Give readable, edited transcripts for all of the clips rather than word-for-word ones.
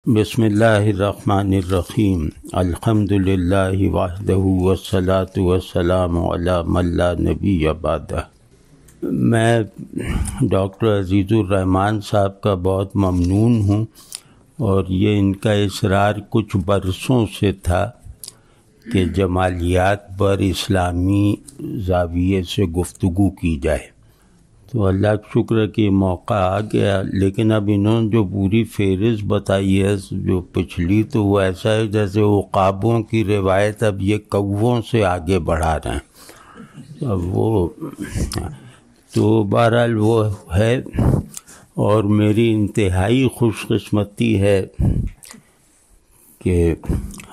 بسم اللہ الرحمن الرحیم الحمد للہ وحدہ والصلاة والسلام علی من لا نبی بعدہ۔ میں ڈاکٹر عزیز الرحمن صاحب کا بہت ممنون ہوں، اور یہ ان کا اصرار کچھ برسوں سے تھا کہ جمالیات پر اسلامی زاویے سے گفتگو کی جائے، تو اللہ کا شکر ہے کہ موقع آ گیا۔ لیکن اب انہوں نے جو پوری فہرست بتائی ہے جو پچھلی، تو وہ ایسا ہے جیسے عقابوں کی روایت اب یہ کووں سے آگے بڑھا رہے ہیں۔ اب وہ تو بہرحال وہ ہے، اور میری انتہائی خوش قسمتی ہے کہ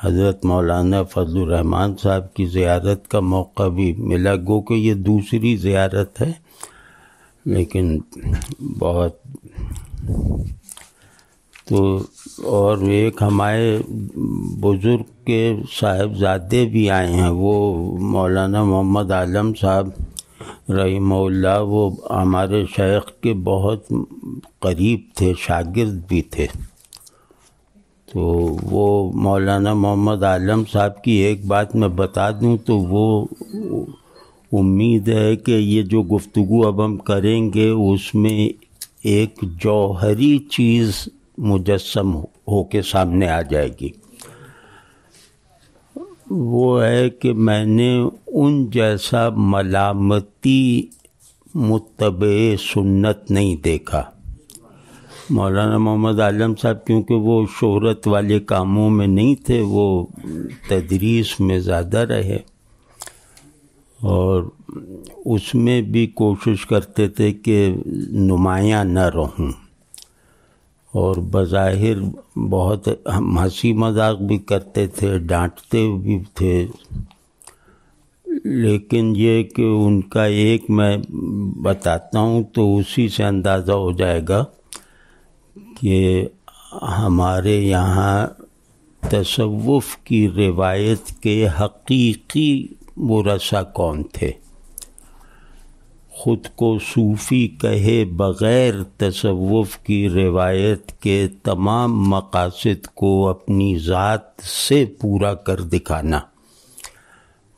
حضرت مولانا فضل الرحمن صاحب کی زیارت کا موقع بھی ملا، گو کہ یہ دوسری زیارت ہے، لیکن بہت تو۔ اور ایک ہمارے بزرگ کے صاحبزادے بھی آئے ہیں، وہ مولانا محمد عالم صاحب رحمہ اللہ، وہ ہمارے شیخ کے بہت قریب تھے، شاگرد بھی تھے۔ تو وہ مولانا محمد عالم صاحب کی ایک بات میں بتا دوں تو وہ امید ہے کہ یہ جو گفتگو اب ہم کریں گے اس میں ایک جوہری چیز مجسم ہو کے سامنے آ جائے گی۔ وہ ہے کہ میں نے ان جیسا ملامتی متبع سنت نہیں دیکھا۔ مولانا محمد عالم صاحب کیونکہ وہ شہرت والے کاموں میں نہیں تھے، وہ تدریس میں زیادہ رہے، اور اس میں بھی کوشش کرتے تھے کہ نمایاں نہ رہوں، اور بظاہر بہت ہنسی مذاق بھی کرتے تھے، ڈانٹتے بھی تھے، لیکن یہ کہ ان کا ایک میں بتاتا ہوں تو اسی سے اندازہ ہو جائے گا کہ ہمارے یہاں تصوف کی روایت کے حقیقی ورثہ کون تھے۔ خود کو صوفی کہے بغیر تصوف کی روایت کے تمام مقاصد کو اپنی ذات سے پورا کر دکھانا،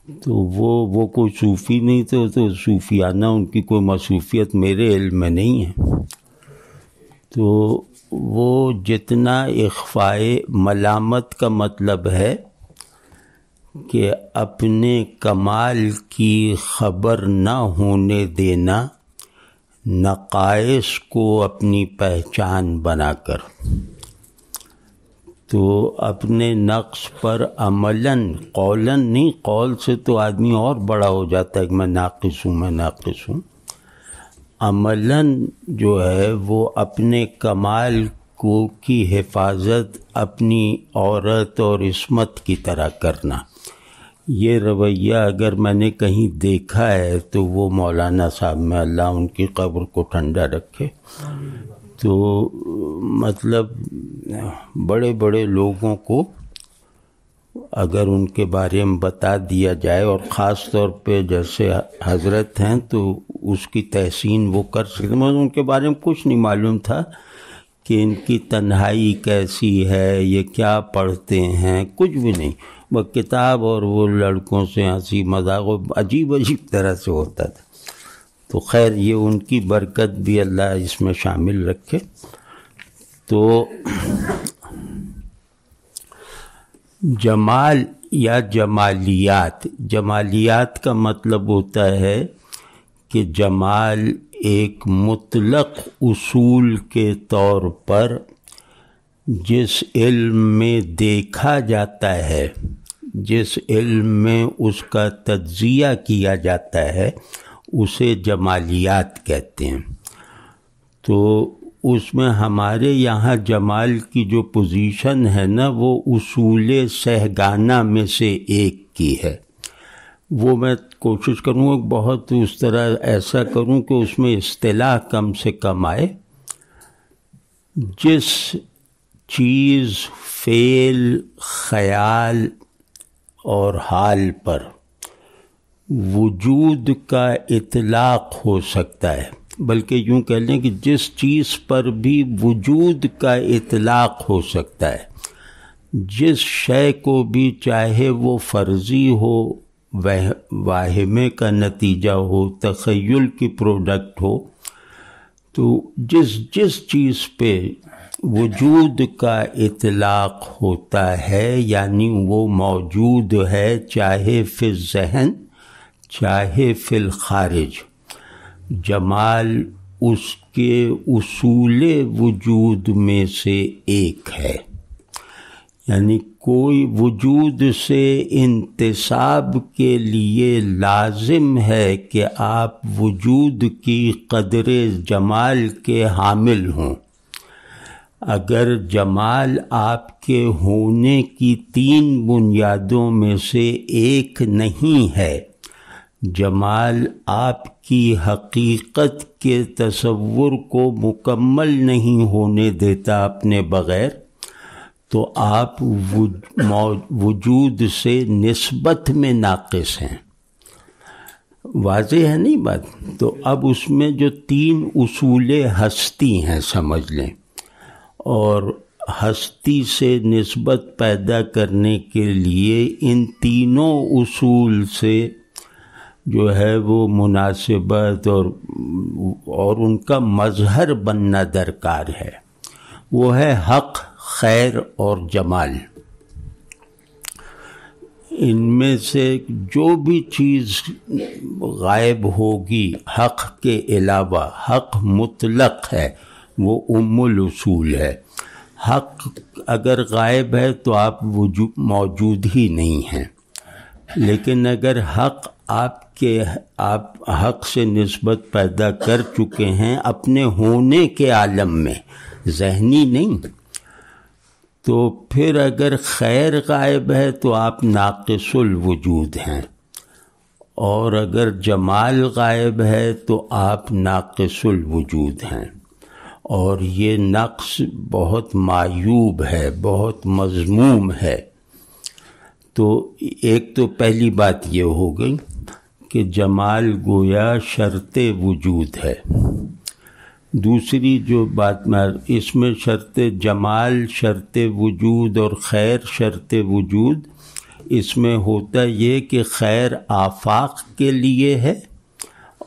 تو وہ کوئی صوفی نہیں تھے، تو صوفیانہ ان کی کوئی مصروفیت میرے علم میں نہیں ہے۔ تو وہ جتنا اخفاء ملامت کا مطلب ہے کہ اپنے کمال کی خبر نہ ہونے دینا، نقائص کو اپنی پہچان بنا کر، تو اپنے نقص پر عملاً قولاً نہیں، قول سے تو آدمی اور بڑا ہو جاتا ہے کہ میں ناقص ہوں، عملاً جو ہے وہ اپنے کمال کی حفاظت اپنی عورت اور عصمت کی طرح کرنا۔ یہ رویہ اگر میں نے کہیں دیکھا ہے تو وہ مولانا صاحب میں، اللہ ان کی قبر کو ٹھنڈا رکھے۔ تو مطلب بڑے بڑے لوگوں کو اگر ان کے بارے میں بتا دیا جائے، اور خاص طور پہ جیسے حضرت ہیں تو اس کی تحسین وہ کر سکتے، مگر ان کے بارے میں کچھ نہیں معلوم تھا کہ ان کی تنہائی کیسی ہے، یہ کیا پڑھتے ہیں، کچھ بھی نہیں، وہ کتاب اور وہ لڑکوں سے ہنسی مذاق عجیب طرح سے ہوتا تھا۔ تو خیر یہ ان کی برکت بھی اللہ اس میں شامل رکھے۔ تو جمال یا جمالیات کا مطلب ہوتا ہے کہ جمال ایک مطلق اصول کے طور پر جس علم میں دیکھا جاتا ہے، جس علم میں اس کا تجزیہ کیا جاتا ہے، اسے جمالیات کہتے ہیں۔ تو اس میں ہمارے یہاں جمال کی جو پوزیشن ہے نا، وہ اصول سہگانہ میں سے ایک کی ہے۔ وہ میں کوشش کروں گا بہت اس طرح ایسا کروں کہ اس میں اصطلاح کم سے کم آئے۔ جس چیز، فعل، خیال اور حال پر وجود کا اطلاق ہو سکتا ہے، بلکہ یوں کہہ لیں کہ جس چیز پر بھی وجود کا اطلاق ہو سکتا ہے، جس شے کو بھی چاہے وہ فرضی ہو، واہمے کا نتیجہ ہو، تخیل کی پروڈکٹ ہو، تو جس چیز پہ وجود کا اطلاق ہوتا ہے یعنی وہ موجود ہے، چاہے فی الذہن چاہے فی الخارج، جمال اس کے اصول وجود میں سے ایک ہے۔ یعنی کوئی وجود سے انتساب کے لیے لازم ہے کہ آپ وجود کی قدر جمال کے حامل ہوں۔ اگر جمال آپ کے ہونے کی 3 بنیادوں میں سے ایک نہیں ہے، جمال آپ کی حقیقت کے تصور کو مکمل نہیں ہونے دیتا اپنے بغیر، تو آپ وجود سے نسبت میں ناقص ہیں۔ واضح ہے نہیں بات؟ تو اب اس میں جو 3 اصول ہستی ہیں سمجھ لیں، اور ہستی سے نسبت پیدا کرنے کے لیے ان تینوں اصول سے جو ہے وہ مناسبت اور ان کا مظہر بننا درکار ہے۔ وہ ہے حق، خیر اور جمال۔ ان میں سے جو بھی چیز غائب ہوگی حق کے علاوہ، حق مطلق ہے، وہ ام الاصول ہے۔ حق اگر غائب ہے تو آپ موجود ہی نہیں ہیں، لیکن اگر حق آپ حق سے نسبت پیدا کر چکے ہیں اپنے ہونے کے عالم میں، ذہنی نہیں، تو پھر اگر خیر غائب ہے تو آپ ناقص الوجود ہیں، اور اگر جمال غائب ہے تو آپ ناقص الوجود ہیں۔ اور یہ نقص بہت معیوب ہے، بہت مذموم ہے۔ تو ایک تو پہلی بات یہ ہو گئی کہ جمال گویا شرط وجود ہے۔ دوسری جو بات میں اس میں شرط جمال شرط وجود اور خیر شرط وجود، اس میں ہوتا یہ کہ خیر آفاق کے لیے ہے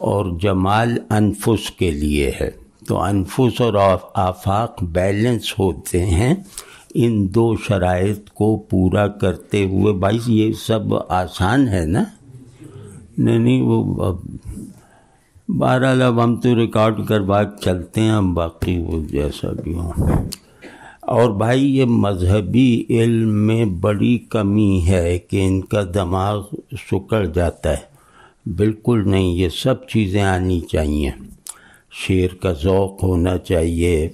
اور جمال انفس کے لیے ہے۔ تو انفس اور آفاق بیلنس ہوتے ہیں ان 2 شرائط کو پورا کرتے ہوئے۔ بھائی یہ سب آسان ہے نا؟ نہیں وہ بہرحال اب ہم تو ریکارڈ کروا چلتے ہیں، ہم باقی وہ جیسا بھی ہوں۔ اور بھائی یہ مذہبی علم میں بڑی کمی ہے کہ ان کا دماغ سکڑ جاتا ہے۔ بالکل نہیں، یہ سب چیزیں آنی چاہیے۔ شعر کا ذوق ہونا چاہیے،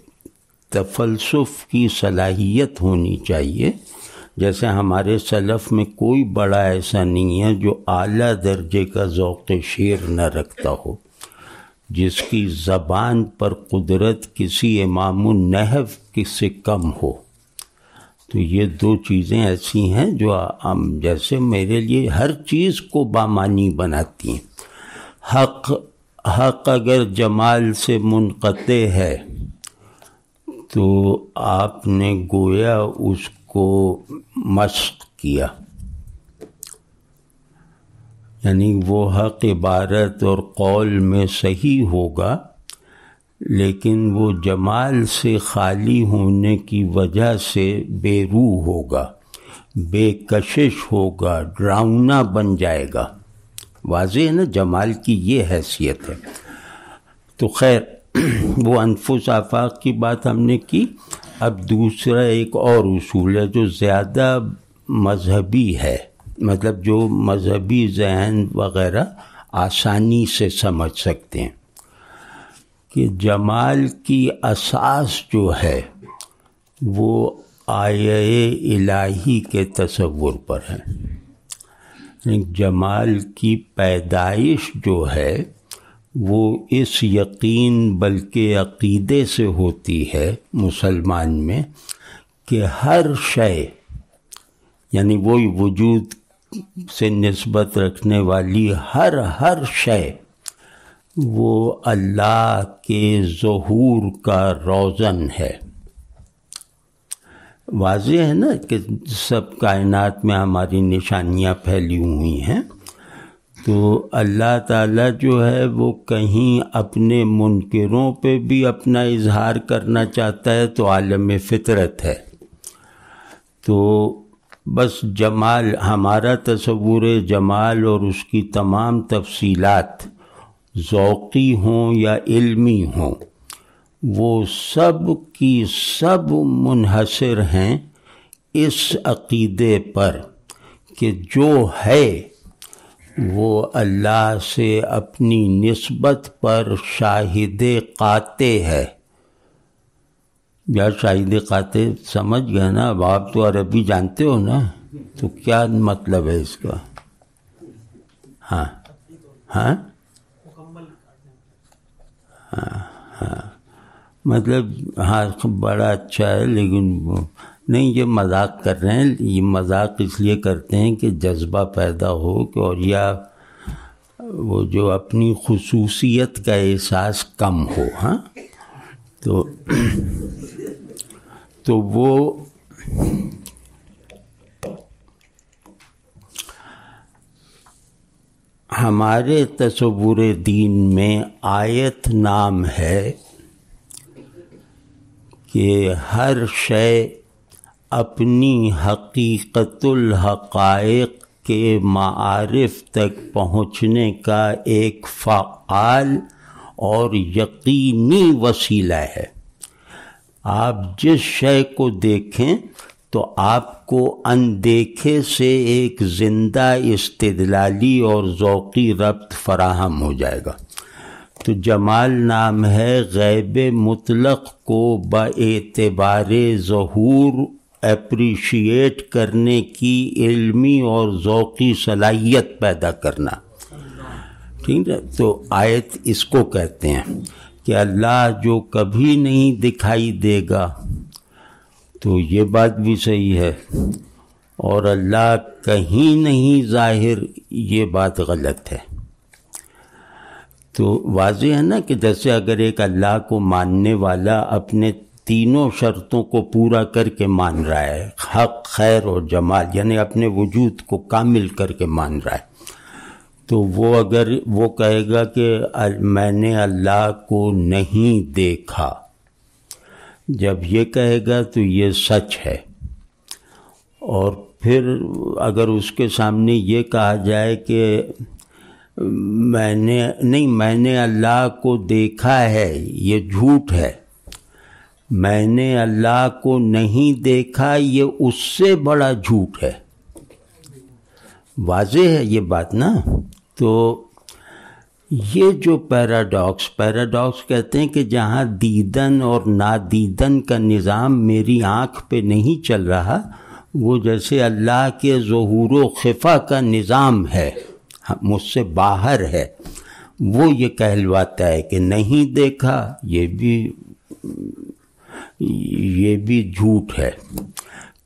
تفلسف کی صلاحیت ہونی چاہیے۔ جیسے ہمارے سلف میں کوئی بڑا ایسا نہیں ہے جو اعلیٰ درجے کا ذوق شعر نہ رکھتا ہو، جس کی زبان پر قدرت کسی امام النحو سے کم ہو۔ تو یہ 2 چیزیں ایسی ہیں جو جیسے میرے لیے ہر چیز کو بامانی بناتی ہیں۔ حق اگر جمال سے منقطع ہے تو آپ نے گویا اس کو مسخ کیا، یعنی وہ حق عبارت اور قول میں صحیح ہوگا، لیکن وہ جمال سے خالی ہونے کی وجہ سے بے روح ہوگا، بے کشش ہوگا، ڈراؤنا بن جائے گا۔ واضح ہے نا؟ جمال کی یہ حیثیت ہے۔ تو خیر وہ انفس آفاق کی بات ہم نے کی۔ اب دوسرا ایک اور اصول ہے جو زیادہ مذہبی ہے، مطلب جو مذہبی ذہن وغیرہ آسانی سے سمجھ سکتے ہیں، کہ جمال کی اساس جو ہے وہ آیے الہی کے تصور پر ہے۔ جمال کی پیدائش جو ہے وہ اس یقین بلکہ عقیدے سے ہوتی ہے مسلمان میں کہ ہر شے، یعنی وہی وجود سے نسبت رکھنے والی ہر شے وہ اللہ کے ظہور کا روزن ہے۔ واضح ہے نا کہ سب کائنات میں ہماری نشانیاں پھیلی ہوئی ہیں، تو اللہ تعالیٰ جو ہے وہ کہیں اپنے منکروں پہ بھی اپنا اظہار کرنا چاہتا ہے تو عالم فطرت ہے۔ تو بس جمال، ہمارا تصور جمال اور اس کی تمام تفصیلات ذوقی ہوں یا علمی ہوں، وہ سب کی سب منحصر ہیں اس عقیدے پر کہ جو ہے وہ اللہ سے اپنی نسبت پر شاہد قاطع ہے۔ یا شاہد قاطع سمجھ گئے نا؟ اب آپ تو عربی جانتے ہو نا، تو کیا مطلب ہے اس کا؟ ہاں ہاں مطلب ہاں بڑا اچھا ہے، لیکن نہیں، یہ مذاق کر رہے ہیں، یہ مذاق اس لیے کرتے ہیں کہ جذبہ پیدا ہو کہ، اور یا وہ جو اپنی خصوصیت کا احساس کم ہو۔ ہاں تو وہ ہمارے تصور دین میں آیت نام ہے کہ ہر شے اپنی حقیقت الحقائق کے معارف تک پہنچنے کا ایک فعال اور یقینی وسیلہ ہے۔ آپ جس شے کو دیکھیں تو آپ کو اندیکھے سے ایک زندہ استدلالی اور ذوقی ربط فراہم ہو جائے گا۔ تو جمال نام ہے غیب مطلق کو باعتبار ظہور اپریشیٹ کرنے کی علمی اور ذوقی صلاحیت پیدا کرنا۔ ٹھیک ہے، تو آیت اس کو کہتے ہیں کہ اللہ جو کبھی نہیں دکھائی دے گا، تو یہ بات بھی صحیح ہے، اور اللہ کہیں نہیں ظاہر، یہ بات غلط ہے۔ تو واضح ہے نا کہ جیسے اگر ایک اللہ کو ماننے والا اپنے تینوں شرطوں کو پورا کر کے مان رہا ہے، حق، خیر اور جمال، یعنی اپنے وجود کو کامل کر کے مان رہا ہے، تو وہ اگر وہ کہے گا کہ میں نے اللہ کو نہیں دیکھا، جب یہ کہے گا تو یہ سچ ہے۔ اور پھر اگر اس کے سامنے یہ کہا جائے کہ میں نے اللہ کو دیکھا ہے، یہ جھوٹ ہے۔ میں نے اللہ کو نہیں دیکھا، یہ اس سے بڑا جھوٹ ہے۔ واضح ہے یہ بات نا؟ تو یہ جو پیراڈاکس کہتے ہیں کہ جہاں دیدن اور نادیدن کا نظام میری آنکھ پہ نہیں چل رہا، وہ جیسے اللہ کے ظہور و خفا کا نظام ہے، مجھ سے باہر ہے، وہ یہ کہلواتا ہے کہ نہیں دیکھا، یہ بھی جھوٹ ہے۔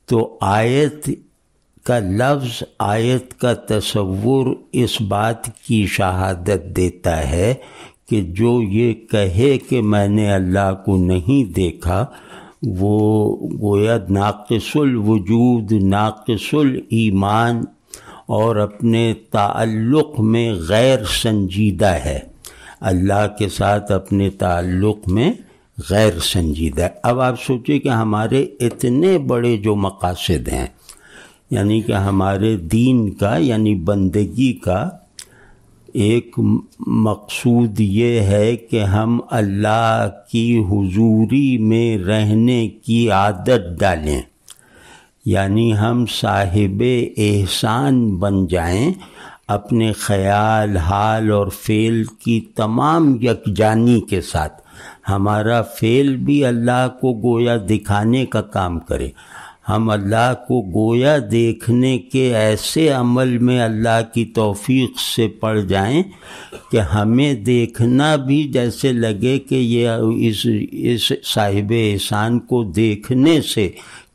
تو آیت کا لفظ، آیت کا تصور اس بات کی شہادت دیتا ہے کہ جو یہ کہے کہ میں نے اللہ کو نہیں دیکھا، وہ گویا ناقص الوجود، ناقص الایمان اور اپنے تعلق میں غیر سنجیدہ ہے، اللہ کے ساتھ اپنے تعلق میں غیر سنجیدہ ہے۔ اب آپ سوچیں کہ ہمارے اتنے بڑے جو مقاصد ہیں، یعنی کہ ہمارے دین کا، یعنی بندگی کا ایک مقصود یہ ہے کہ ہم اللہ کی حضوری میں رہنے کی عادت ڈالیں، یعنی ہم صاحب احسان بن جائیں، اپنے خیال، حال اور فعل کی تمام یکجانی کے ساتھ ہمارا فعل بھی اللہ کو گویا دکھانے کا کام کرے، ہم اللہ کو گویا دیکھنے کے ایسے عمل میں اللہ کی توفیق سے پڑ جائیں کہ ہمیں دیکھنا بھی جیسے لگے کہ یہ اس صاحب احسان کو دیکھنے سے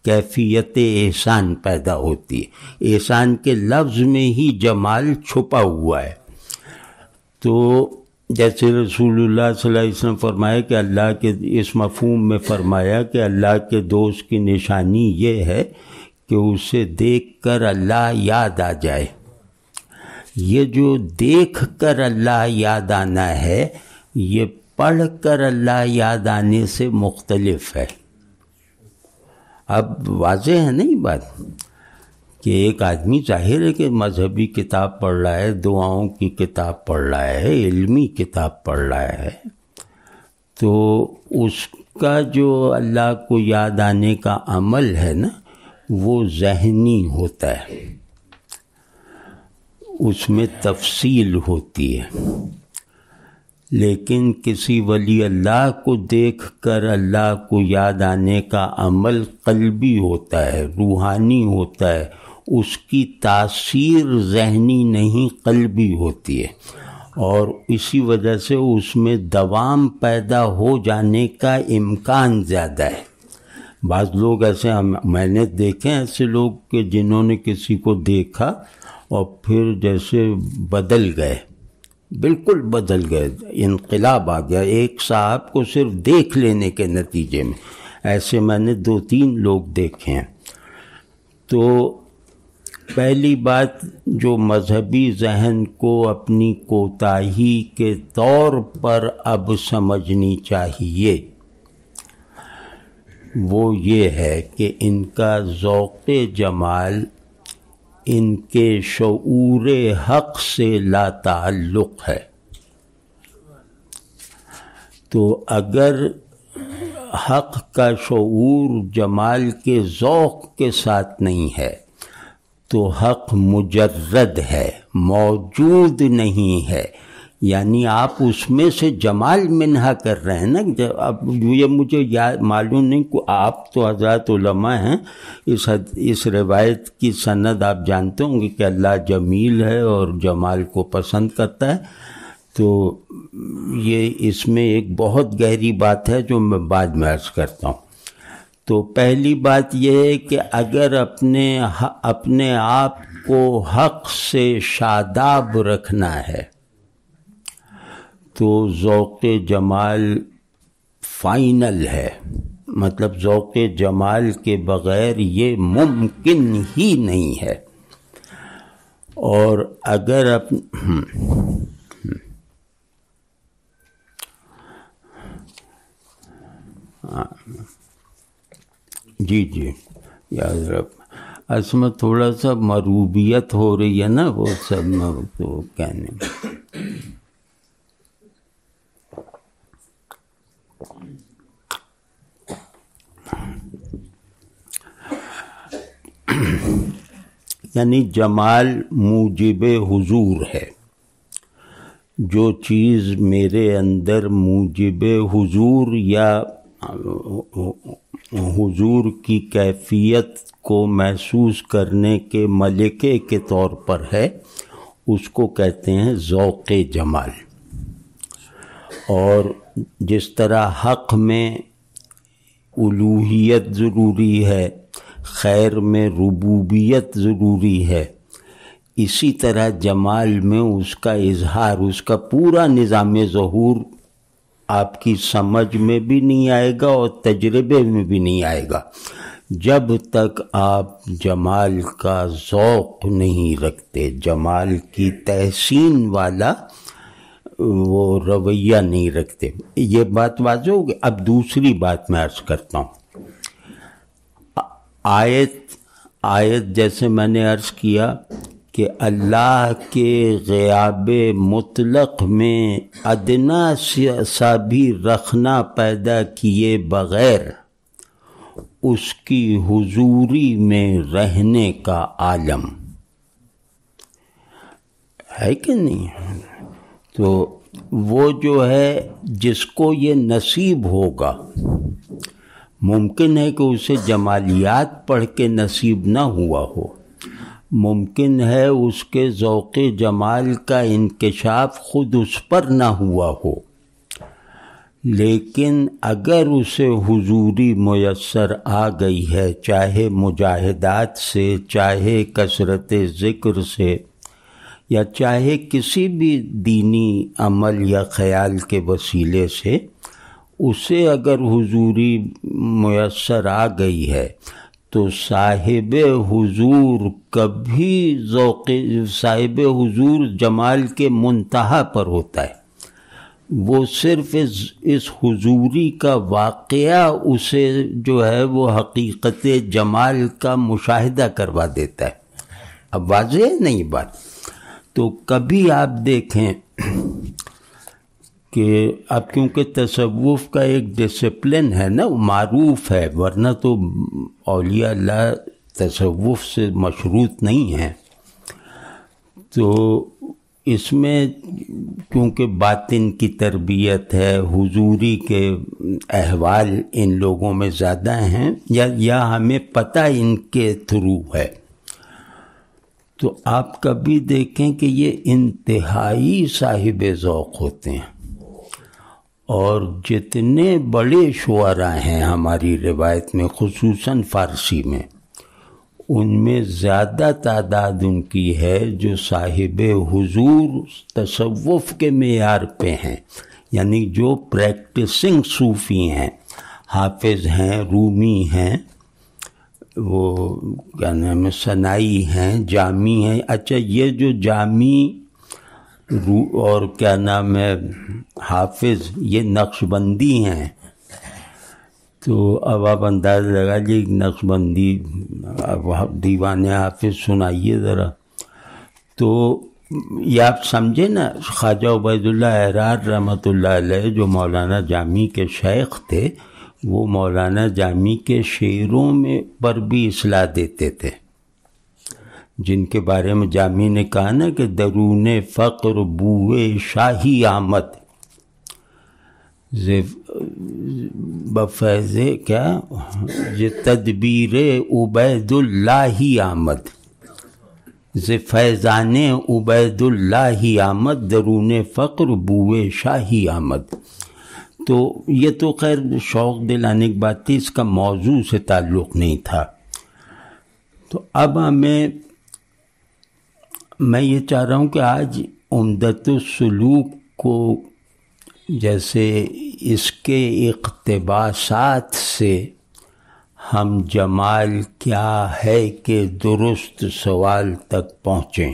کیفیت احسان پیدا ہوتی ہے۔ احسان کے لفظ میں ہی جمال چھپا ہوا ہے۔ تو جیسے رسول اللہ صلی اللہ علیہ وسلم فرمایا کہ اللہ کے اس مفہوم میں فرمایا کہ اللہ کے دوست کی نشانی یہ ہے کہ اسے دیکھ کر اللہ یاد آ جائے. یہ جو دیکھ کر اللہ یاد آنا ہے یہ پڑھ کر اللہ یاد آنے سے مختلف ہے. اب واضح ہے نہیں بات کہ ایک آدمی ظاہر ہے کہ مذہبی کتاب پڑھ رہا ہے, دعاؤں کی کتاب پڑھ رہا ہے, علمی کتاب پڑھ رہا ہے, تو اس کا جو اللہ کو یاد آنے کا عمل ہے نا وہ ذہنی ہوتا ہے, اس میں تفصیل ہوتی ہے. لیکن کسی ولی اللہ کو دیکھ کر اللہ کو یاد آنے کا عمل قلبی ہوتا ہے, روحانی ہوتا ہے, اس کی تاثیر ذہنی نہیں قلبی ہوتی ہے, اور اسی وجہ سے اس میں دوام پیدا ہو جانے کا امکان زیادہ ہے. بعض لوگ ایسے میں نے دیکھے ایسے لوگ کہ جنہوں نے کسی کو دیکھا اور پھر جیسے بدل گئے, بالکل بدل گئے, انقلاب آ گیا ایک صاحب کو صرف دیکھ لینے کے نتیجے میں. ایسے میں نے 2-3 لوگ دیکھے ہیں. تو پہلی بات جو مذہبی ذہن کو اپنی کوتاہی کے طور پر اب سمجھنی چاہیے وہ یہ ہے کہ ان کا ذوق جمال ان کے شعور حق سے لا تعلق ہے. تو اگر حق کا شعور جمال کے ذوق کے ساتھ نہیں ہے تو حق مجرد ہے, موجود نہیں ہے. یعنی آپ اس میں سے جمال منہا کر رہے ہیں نا. اب یہ مجھے معلوم نہیں کہ آپ تو حضرات علماء ہیں, اس روایت کی سند آپ جانتے ہوں گے کہ اللہ جمیل ہے اور جمال کو پسند کرتا ہے. تو یہ اس میں ایک بہت گہری بات ہے جو میں بعد میں عرض کرتا ہوں. تو پہلی بات یہ ہے کہ اگر اپنے آپ کو حق سے شاداب رکھنا ہے تو ذوق جمال فائنل ہے, مطلب ذوق جمال کے بغیر یہ ممکن ہی نہیں ہے. اور اگر جی یاد رکھ, اصل میں تھوڑا سا مروبیت ہو رہی ہے نا وہ سب تو کہنے میں. یعنی جمال موجب حضور ہے. جو چیز میرے اندر موجب حضور یا حضور کی کیفیت کو محسوس کرنے کے ملکے کے طور پر ہے اس کو کہتے ہیں ذوق جمال. اور جس طرح حق میں الوہیت ضروری ہے, خیر میں ربوبیت ضروری ہے, اسی طرح جمال میں اس کا اظہار, اس کا پورا نظام ظہور آپ کی سمجھ میں بھی نہیں آئے گا اور تجربے میں بھی نہیں آئے گا جب تک آپ جمال کا ذوق نہیں رکھتے, جمال کی تحسین والا وہ رویہ نہیں رکھتے. یہ بات واضح ہوگی. اب دوسری بات میں عرض کرتا ہوں. آیت جیسے میں نے عرض کیا کہ اللہ کے غیاب مطلق میں ادنا سا بھی رکھنا پیدا کیے بغیر اس کی حضوری میں رہنے کا عالم ہے کہ نہیں. تو وہ جو ہے جس کو یہ نصیب ہوگا, ممکن ہے کہ اسے جمالیات پڑھ کے نصیب نہ ہوا ہو, ممکن ہے اس کے ذوق جمال کا انکشاف خود اس پر نہ ہوا ہو, لیکن اگر اسے حضوری میسر آ گئی ہے, چاہے مجاہدات سے, چاہے کثرت ذکر سے, یا چاہے کسی بھی دینی عمل یا خیال کے وسیلے سے اسے اگر حضوری میسر آ گئی ہے تو صاحب حضور کبھی صاحب حضور جمال کے منتہا پر ہوتا ہے. وہ صرف اس حضوری کا واقعہ اسے جو ہے وہ حقیقت جمال کا مشاہدہ کروا دیتا ہے. اب واضح ہے نہیں بات؟ تو کبھی آپ دیکھیں کہ اب کیونکہ تصوف کا ایک ڈسپلن ہے نا، معروف ہے، ورنہ تو اولیاء اللہ تصوف سے مشروط نہیں ہیں. تو اس میں کیونکہ باطن کی تربیت ہے، حضوری کے احوال ان لوگوں میں زیادہ ہیں یا ہمیں پتہ ان کے تھرو ہے، تو آپ کبھی دیکھیں کہ یہ انتہائی صاحب ذوق ہوتے ہیں. اور جتنے بڑے شعراء ہیں ہماری روایت میں، خصوصاً فارسی میں، ان میں زیادہ تعداد ان کی ہے جو صاحب حضور تصوف کے معیار پہ ہیں، یعنی جو پریکٹسنگ صوفی ہیں، حافظ ہیں، رومی ہیں، وہ کیا نام ہے، سنائی ہیں، جامی ہیں. اچھا، یہ جو جامی اور کیا نام ہے حافظ، یہ نقش بندی ہیں. تو اب آپ انداز لگا لیجیے نقش بندی، اب دیوان حافظ سنائیے ذرا. تو یہ آپ سمجھے نا، خواجہ عبید اللہ احرار رحمۃ اللہ علیہ جو مولانا جامی کے شیخ تھے، وہ مولانا جامی کے شعروں میں پر بھی اصلاح دیتے تھے، جن کے بارے میں جامی نے کہا نا کہ درون فقر بوئے شاہی آمد، بفیض کیا یہ تدبیر عبید اللہ آمد، ز فیضان عبید اللہ آمد، درون فقر بوئے شاہی آمد. تو یہ تو خیر شوق دلانے کی بات تھی، اس کا موضوع سے تعلق نہیں تھا. تو اب میں یہ چاہ رہا ہوں کہ آج عمدۃ السلوک کو جیسے اس کے اقتباسات سے ہم جمال کیا ہے کہ درست سوال تک پہنچیں.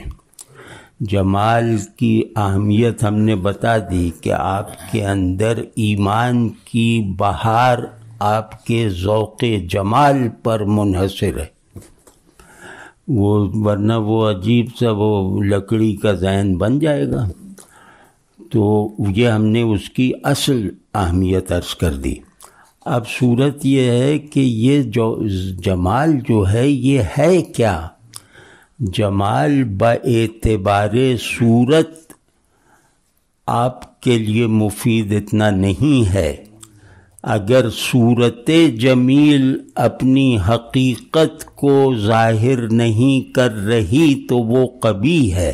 جمال کی اہمیت ہم نے بتا دی کہ آپ کے اندر ایمان کی بہار آپ کے ذوق جمال پر منحصر ہے، وہ ورنہ وہ عجیب سا وہ لکڑی کا ذہن بن جائے گا. تو یہ ہم نے اس کی اصل اہمیت عرض کر دی. اب صورت یہ ہے کہ یہ جو جمال جو ہے یہ ہے کیا؟ جمال باعتبار صورت آپ کے لیے مفید اتنا نہیں ہے. اگر صورت جمیل اپنی حقیقت کو ظاہر نہیں کر رہی تو وہ قبیح ہے.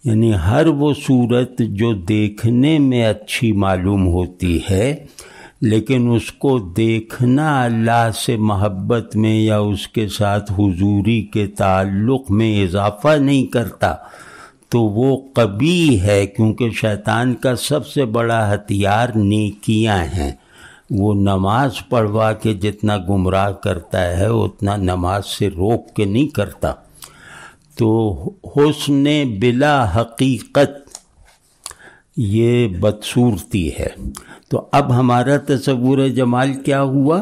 یعنی ہر وہ صورت جو دیکھنے میں اچھی معلوم ہوتی ہے لیکن اس کو دیکھنا اللہ سے محبت میں یا اس کے ساتھ حضوری کے تعلق میں اضافہ نہیں کرتا تو وہ قبیح ہے، کیونکہ شیطان کا سب سے بڑا ہتھیار نیکیاں ہیں. وہ نماز پڑھوا کے جتنا گمراہ کرتا ہے اتنا نماز سے روک کے نہیں کرتا. تو حسن بلا حقیقت یہ بدصورتی ہے. تو اب ہمارا تصور جمال کیا ہوا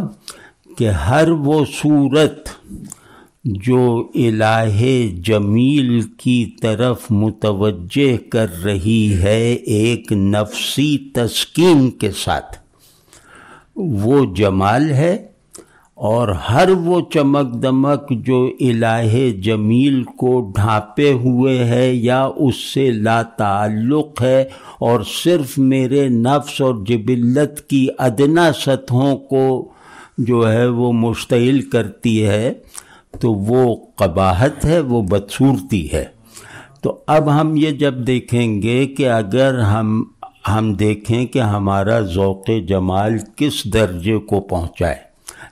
کہ ہر وہ صورت جو الہ جمیل کی طرف متوجہ کر رہی ہے ایک نفسی تسکین کے ساتھ، وہ جمال ہے. اور ہر وہ چمک دمک جو الہ جمیل کو ڈھانپے ہوئے ہے یا اس سے لا تعلق ہے اور صرف میرے نفس اور جبلت کی ادنا سطحوں کو جو ہے وہ مشتعل کرتی ہے، تو وہ قباحت ہے، وہ بدصورتی ہے. تو اب ہم یہ جب دیکھیں گے کہ اگر ہم دیکھیں کہ ہمارا ذوق جمال کس درجے کو پہنچائے،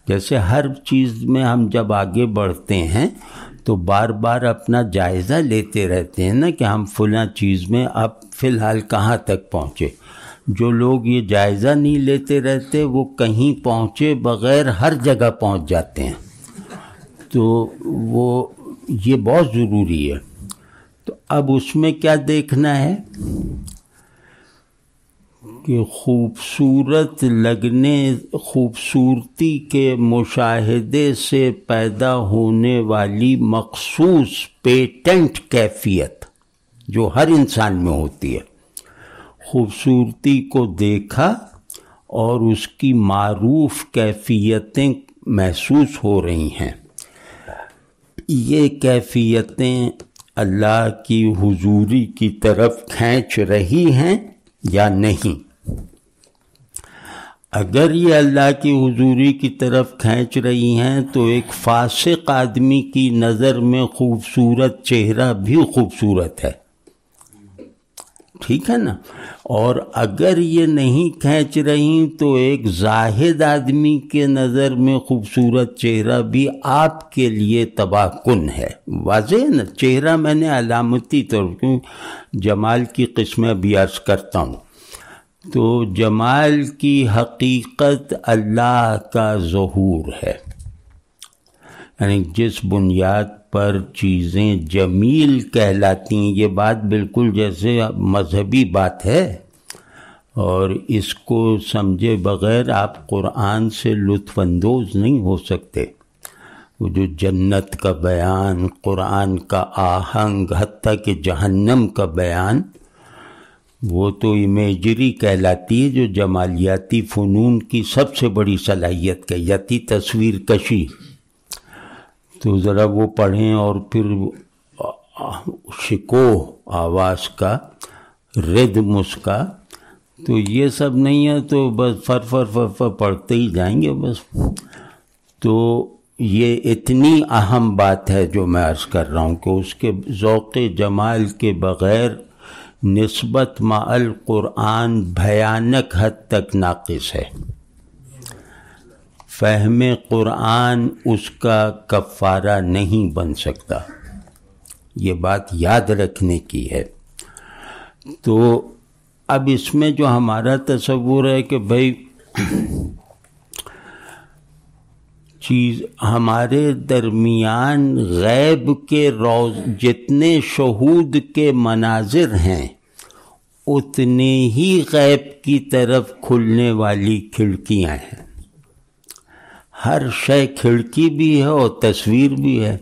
جیسے ہر چیز میں ہم جب آگے بڑھتے ہیں تو بار بار اپنا جائزہ لیتے رہتے ہیں نا کہ ہم فلاں چیز میں اب فی الحال کہاں تک پہنچے. جو لوگ یہ جائزہ نہیں لیتے رہتے وہ کہیں پہنچے بغیر ہر جگہ پہنچ جاتے ہیں. تو وہ یہ بہت ضروری ہے. تو اب اس میں کیا دیکھنا ہے کہ خوبصورت لگنے، خوبصورتی کے مشاہدے سے پیدا ہونے والی مخصوص پیٹنٹ کیفیت جو ہر انسان میں ہوتی ہے، خوبصورتی کو دیکھا اور اس کی معروف کیفیتیں محسوس ہو رہی ہیں. یہ کیفیتیں اللہ کی حضوری کی طرف کھینچ رہی ہیں یا نہیں؟ اگر یہ اللہ کی حضوری کی طرف کھینچ رہی ہیں تو ایک فاسق آدمی کی نظر میں خوبصورت چہرہ بھی خوبصورت ہے، ٹھیک ہے نا. اور اگر یہ نہیں کھینچ رہی تو ایک زاہد آدمی کے نظر میں خوبصورت چہرہ بھی آپ کے لیے تباہ کن ہے. واضح ہے نا. چہرہ میں نے علامتی طور پر جمال کی قسمیں بھی عرض کرتا ہوں. تو جمال کی حقیقت اللہ کا ظہور ہے، یعنی جس بنیاد پر چیزیں جمیل کہلاتی ہیں. یہ بات بالکل جیسے مذہبی بات ہے اور اس کو سمجھے بغیر آپ قرآن سے لطف اندوز نہیں ہو سکتے. وہ جو جنت کا بیان، قرآن کا آہنگ، حتیٰ کہ جہنم کا بیان، وہ تو امیجری کہلاتی ہے جو جمالیاتی فنون کی سب سے بڑی صلاحیت کہلاتی، تصویر کشی. تو ذرا وہ پڑھیں اور پھر شکوہ آواز کا، رد مسکا، تو یہ سب نہیں ہے تو بس فر پڑھتے ہی جائیں گے بس. تو یہ اتنی اہم بات ہے جو میں عرض کر رہا ہوں کہ اس کے ذوق جمال کے بغیر نسبت مع القرآن بھیانک حد تک ناقص ہے. فہم قرآن اس کا کفارہ نہیں بن سکتا. یہ بات یاد رکھنے کی ہے. تو اب اس میں جو ہمارا تصور ہے کہ بھئی چیز ہمارے درمیان غیب کے جتنے شہود کے مناظر ہیں اتنے ہی غیب کی طرف کھلنے والی کھڑکیاں ہیں. ہر شے کھڑکی بھی ہے اور تصویر بھی ہے.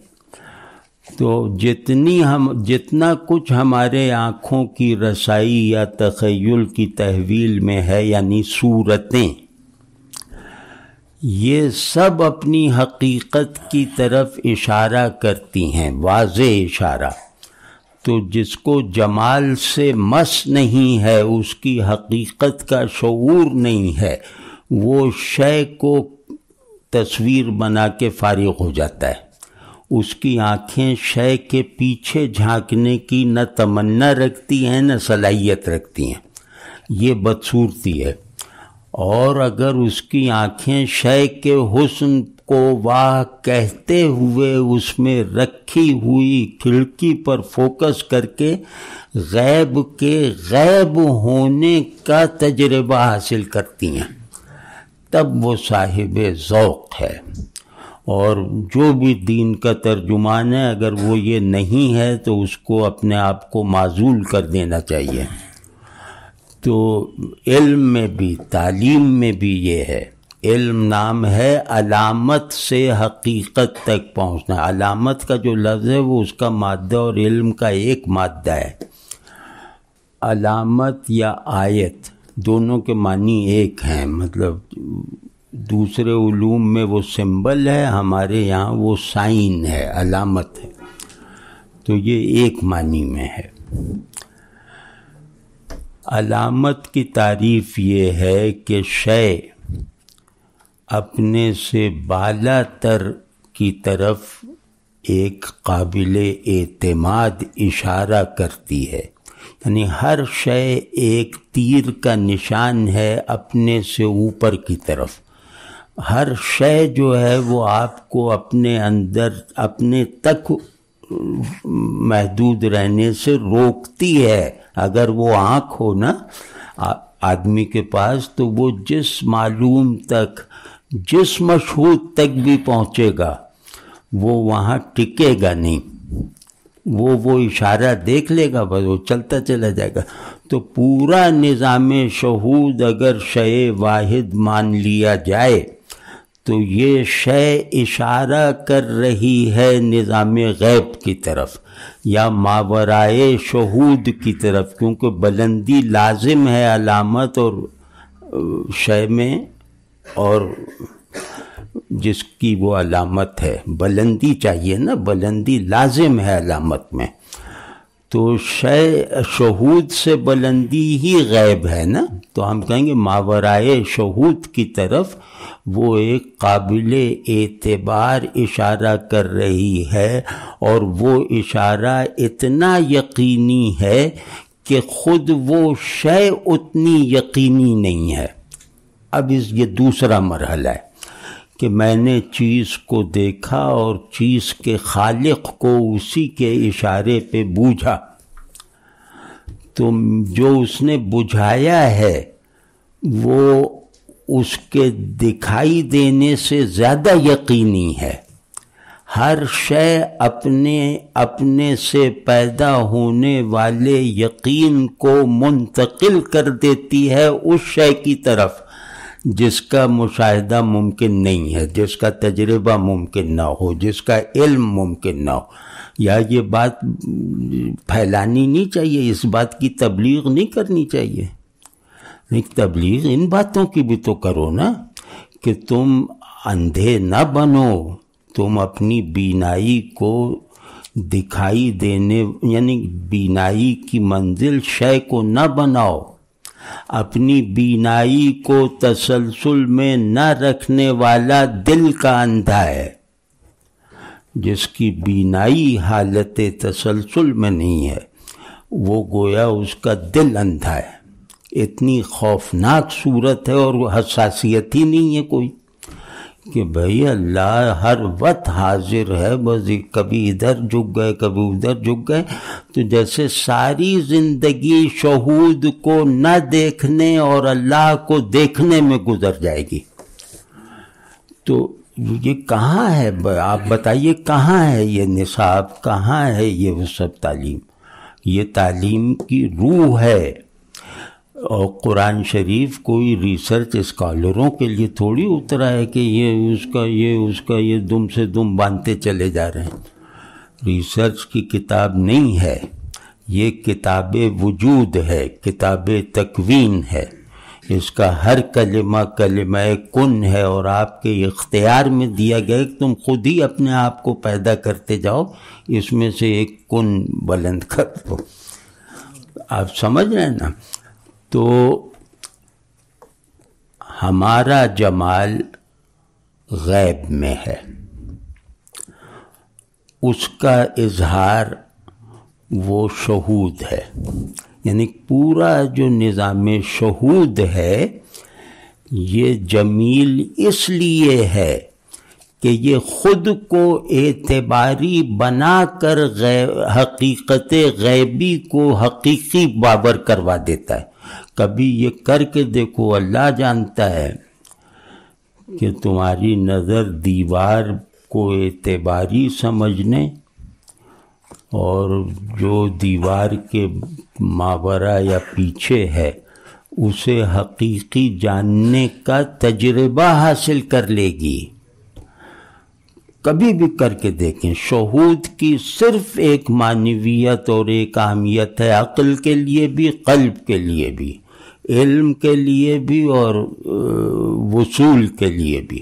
تو جتنا کچھ ہمارے آنکھوں کی رسائی یا تخیل کی تحویل میں ہے، یعنی صورتیں، یہ سب اپنی حقیقت کی طرف اشارہ کرتی ہیں، واضح اشارہ. تو جس کو جمال سے مس نہیں ہے، اس کی حقیقت کا شعور نہیں ہے، وہ شے کو تصویر بنا کے فارغ ہو جاتا ہے. اس کی آنکھیں شے کے پیچھے جھانکنے کی نہ تمنا رکھتی ہیں نہ صلاحیت رکھتی ہیں. یہ بدصورتی ہے. اور اگر اس کی آنکھیں شے کے حسن کو واہ کہتے ہوئے اس میں رکھی ہوئی کھڑکی پر فوکس کر کے غیب کے غیب ہونے کا تجربہ حاصل کرتی ہیں، تب وہ صاحب ذوق ہے. اور جو بھی دین کا ترجمان ہے اگر وہ یہ نہیں ہے تو اس کو اپنے آپ کو معزول کر دینا چاہیے. تو علم میں بھی، تعلیم میں بھی یہ ہے. علم نام ہے علامت سے حقیقت تک پہنچنا. علامت کا جو لفظ ہے وہ اس کا مادہ اور علم کا ایک مادہ ہے. علامت یا آیت دونوں کے معنی ایک ہیں، مطلب دوسرے علوم میں وہ سمبل ہے، ہمارے یہاں وہ سائن ہے، علامت ہے. تو یہ ایک معنی میں ہے. علامت کی تعریف یہ ہے کہ شے اپنے سے بالا تر کی طرف ایک قابل اعتماد اشارہ کرتی ہے. یعنی ہر شے ایک تیر کا نشان ہے اپنے سے اوپر کی طرف. ہر شے جو ہے وہ آپ کو اپنے اندر اپنے تک محدود رہنے سے روکتی ہے. اگر وہ آنکھ ہو نا آدمی کے پاس تو وہ جس معلوم تک جس مشہود تک بھی پہنچے گا وہ وہاں ٹکے گا نہیں. وہ اشارہ دیکھ لے گا بس وہ چلتا چلا جائے گا. تو پورا نظام شہود اگر شے واحد مان لیا جائے تو یہ شے اشارہ کر رہی ہے نظام غیب کی طرف یا ماورائے شہود کی طرف، کیونکہ بلندی لازم ہے علامت اور شے میں، اور جس کی وہ علامت ہے بلندی چاہیے نا، بلندی لازم ہے علامت میں. تو شے شہود سے بلندی ہی غیب ہے نا، تو ہم کہیں گے ماورائے شہود کی طرف وہ ایک قابل اعتبار اشارہ کر رہی ہے، اور وہ اشارہ اتنا یقینی ہے کہ خود وہ شے اتنی یقینی نہیں ہے. اب یہ دوسرا مرحلہ ہے کہ میں نے چیز کو دیکھا اور چیز کے خالق کو اسی کے اشارے پہ بوجھا، تو جو اس نے بجھایا ہے وہ اس کے دکھائی دینے سے زیادہ یقینی ہے. ہر شے اپنے سے پیدا ہونے والے یقین کو منتقل کر دیتی ہے اس شے کی طرف جس کا مشاہدہ ممکن نہیں ہے، جس کا تجربہ ممکن نہ ہو، جس کا علم ممکن نہ ہو. یا یہ بات پھیلانی نہیں چاہیے، اس بات کی تبلیغ نہیں کرنی چاہیے. تبلیغ ان باتوں کی بھی تو کرو نا کہ تم اندھے نہ بنو، تم اپنی بینائی کو دکھائی دینے یعنی بینائی کی منزل شے کو نہ بناؤ. اپنی بینائی کو تسلسل میں نہ رکھنے والا دل کا اندھا ہے. جس کی بینائی حالت تسلسل میں نہیں ہے وہ گویا اس کا دل اندھا ہے. اتنی خوفناک صورت ہے، اور حساسیت ہی نہیں ہے کوئی کہ بھئی اللہ ہر وقت حاضر ہے، بس کبھی ادھر جھک گئے کبھی ادھر جھک گئے. تو جیسے ساری زندگی شہود کو نہ دیکھنے اور اللہ کو دیکھنے میں گزر جائے گی. تو یہ کہاں ہے؟ آپ بتائیے کہاں ہے یہ نصاب، کہاں ہے یہ وہ سب تعلیم؟ یہ تعلیم کی روح ہے. اور قرآن شریف کوئی ریسرچ اسکالروں کے لیے تھوڑی اترا ہے کہ یہ اس کا یہ دم سے دم باندھتے چلے جا رہے ہیں. ریسرچ کی کتاب نہیں ہے یہ، کتاب وجود ہے، کتاب تکوین ہے. اس کا ہر کلمہ کن ہے، اور آپ کے اختیار میں دیا گیا کہ تم خود ہی اپنے آپ کو پیدا کرتے جاؤ، اس میں سے ایک کن بلند کر دو. آپ سمجھ رہے ہیں نا؟ تو ہمارا جمال غیب میں ہے، اس کا اظہار وہ شہود ہے. یعنی پورا جو نظام شہود ہے یہ جمیل اس لیے ہے کہ یہ خود کو اعتباری بنا کر حقیقت غیبی کو حقیقی باور کروا دیتا ہے. کبھی یہ کر کے دیکھو، اللہ جانتا ہے کہ تمہاری نظر دیوار کو اعتباری سمجھنے اور جو دیوار کے ماورا یا پیچھے ہے اسے حقیقی جاننے کا تجربہ حاصل کر لے گی. کبھی بھی کر کے دیکھیں. شہود کی صرف ایک معنویت اور ایک اہمیت ہے، عقل کے لیے بھی، قلب کے لیے بھی، علم کے لیے بھی اور وصول کے لیے بھی،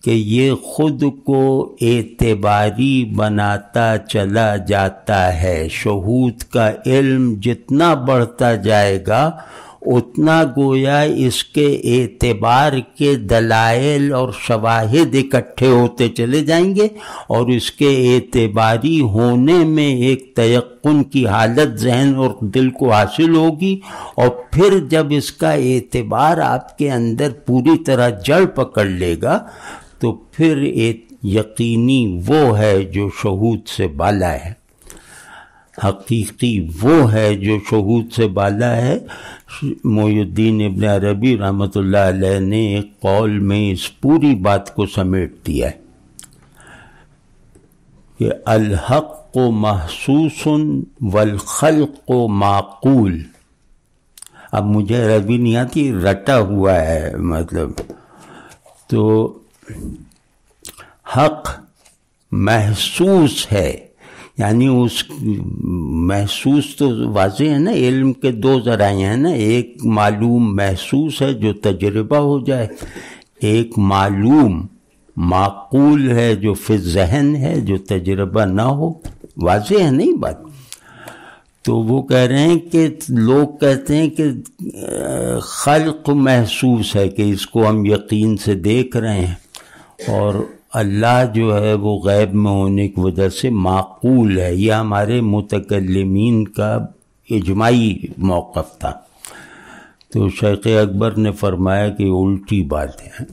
کہ یہ خود کو اعتباری بناتا چلا جاتا ہے. شہود کا علم جتنا بڑھتا جائے گا اتنا گویا اس کے اعتبار کے دلائل اور شواہد اکٹھے ہوتے چلے جائیں گے اور اس کے اعتباری ہونے میں ایک تیقن کی حالت ذہن اور دل کو حاصل ہوگی، اور پھر جب اس کا اعتبار آپ کے اندر پوری طرح جڑ پکڑ لے گا تو پھر یقینی وہ ہے جو شہود سے بالا ہے، حقیقی وہ ہے جو شہود سے بالا ہے۔ محی الدین ابن عربی رحمۃ اللہ علیہ نے ایک قول میں اس پوری بات کو سمیٹ دیا ہے کہ الحق محسوس والخلق معقول۔ اب مجھے عربی نہیں آتی، رٹا ہوا ہے مطلب، تو حق محسوس ہے، یعنی اس محسوس تو واضح ہے نا، علم کے دو ذرائع ہیں نا، ایک معلوم محسوس ہے جو تجربہ ہو جائے، ایک معلوم معقول ہے جو فی ذہن ہے جو تجربہ نہ ہو۔ واضح ہے نہیں بات؟ تو وہ کہہ رہے ہیں کہ لوگ کہتے ہیں کہ خلق محسوس ہے کہ اس کو ہم یقین سے دیکھ رہے ہیں، اور اللہ جو ہے وہ غیب میں ہونے کی وجہ سے معقول ہے۔ یہ ہمارے متکلمین کا اجماعی موقف تھا۔ تو شیخ اکبر نے فرمایا کہ الٹی بات ہے،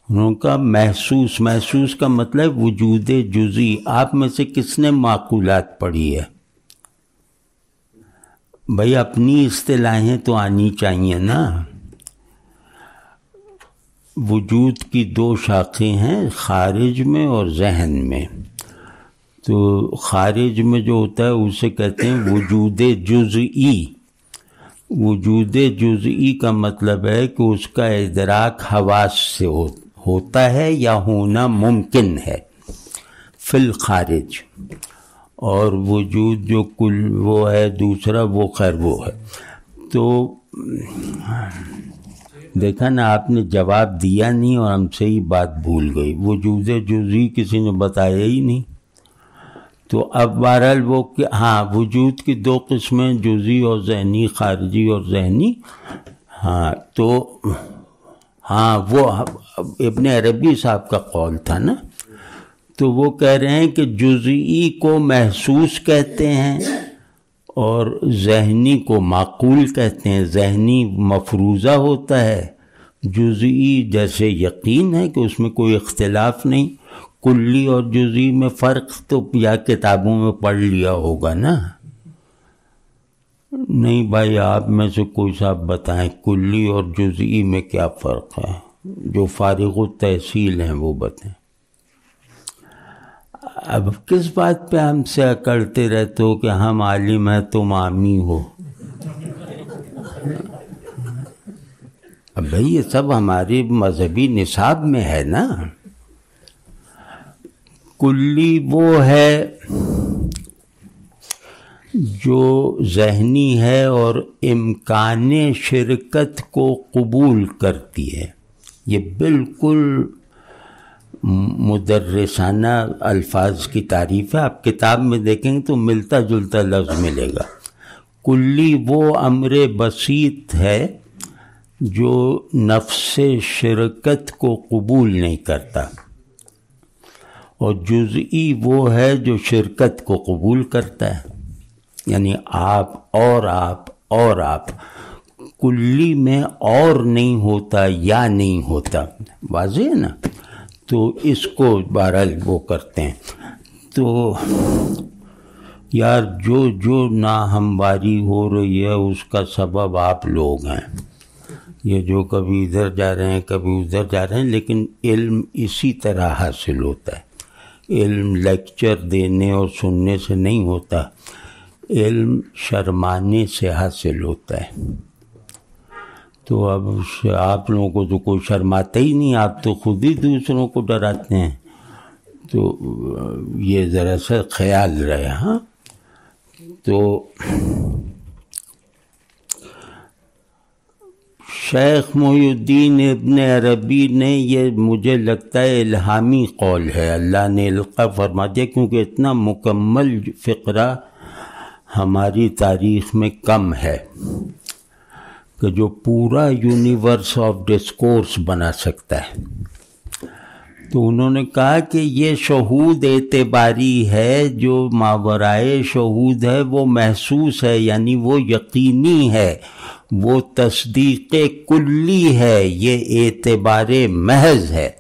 انہوں کا محسوس کا مطلب وجود جزئی۔ آپ میں سے کس نے معقولات پڑھی ہے؟ بھائی اپنی اصطلاحیں تو آنی چاہیے نا۔ وجود کی دو شاخیں ہیں، خارج میں اور ذہن میں۔ تو خارج میں جو ہوتا ہے اسے کہتے ہیں وجود جزئی۔ وجود جزئی کا مطلب ہے کہ اس کا ادراک حواس سے ہوتا ہے یا ہونا ممکن ہے فی الخارج، اور وجود جو کل وہ ہے دوسرا، وہ خیر وہ ہے۔ تو دیکھا نا، آپ نے جواب دیا نہیں اور ہم سے ہی بات بھول گئی۔ وجود جزئی کسی نے بتایا ہی نہیں۔ تو اب بہرحال وہ کہ ہاں وجود کی دو قسمیں، جزئی اور ذہنی، خارجی اور ذہنی۔ ہاں تو ہاں وہ ابن عربی صاحب کا قول تھا نا، تو وہ کہہ رہے ہیں کہ جزئی کو محسوس کہتے ہیں اور ذہنی کو معقول کہتے ہیں۔ ذہنی مفروضہ ہوتا ہے، جزئی جیسے یقین ہے کہ اس میں کوئی اختلاف نہیں۔ کلی اور جزئی میں فرق تو یا کتابوں میں پڑھ لیا ہوگا نا۔ نہیں بھائی، آپ میں سے کوئی صاحب بتائیں کلی اور جزئی میں کیا فرق ہے؟ جو فارغ التحصیل ہیں وہ بتائیں۔ اب کس بات پہ ہم سے اکڑتے رہتے ہو کہ ہم عالم ہیں تم عامی ہو؟ اب بھائی یہ سب ہماری مذہبی نصاب میں ہے نا۔ کلی وہ ہے جو ذہنی ہے اور امکان شرکت کو قبول کرتی ہے۔ یہ بالکل مدرسانہ الفاظ کی تعریف ہے، آپ کتاب میں دیکھیں گے تو ملتا جلتا لفظ ملے گا۔ کلی وہ امر بسیط ہے جو نفس شرکت کو قبول نہیں کرتا، اور جزئی وہ ہے جو شرکت کو قبول کرتا ہے، یعنی آپ اور آپ اور آپ۔ کلی میں اور نہیں ہوتا یا نہیں ہوتا، واضح ہے نا۔ تو اس کو بہرحال وہ کرتے ہیں۔ تو یار جو ناہمواری ہو رہی ہے اس کا سبب آپ لوگ ہیں، یہ جو کبھی ادھر جا رہے ہیں کبھی ادھر جا رہے ہیں، لیکن علم اسی طرح حاصل ہوتا ہے۔ علم لیکچر دینے اور سننے سے نہیں ہوتا، علم شرمانے سے حاصل ہوتا ہے۔ تو اب آپ لوگوں کو تو کوئی شرماتا ہی نہیں، آپ تو خود ہی دوسروں کو ڈراتے ہیں۔ تو یہ ذرا سا خیال رہے۔ ہاں تو شیخ محی الدین ابن عربی نے، یہ مجھے لگتا ہے الہامی قول ہے، اللہ نے القا فرما دیا، کیونکہ اتنا مکمل فقرہ ہماری تاریخ میں کم ہے۔ کہ جو پورا یونیورس آف ڈسکورس بنا سکتا ہے. تو انہوں نے کہا کہ یہ شہود اعتباری ہے، جو ماورائے شہود ہے وہ محسوس ہے، یعنی وہ یقینی ہے، وہ تصدیق کلی ہے، یہ اعتبار محض ہے.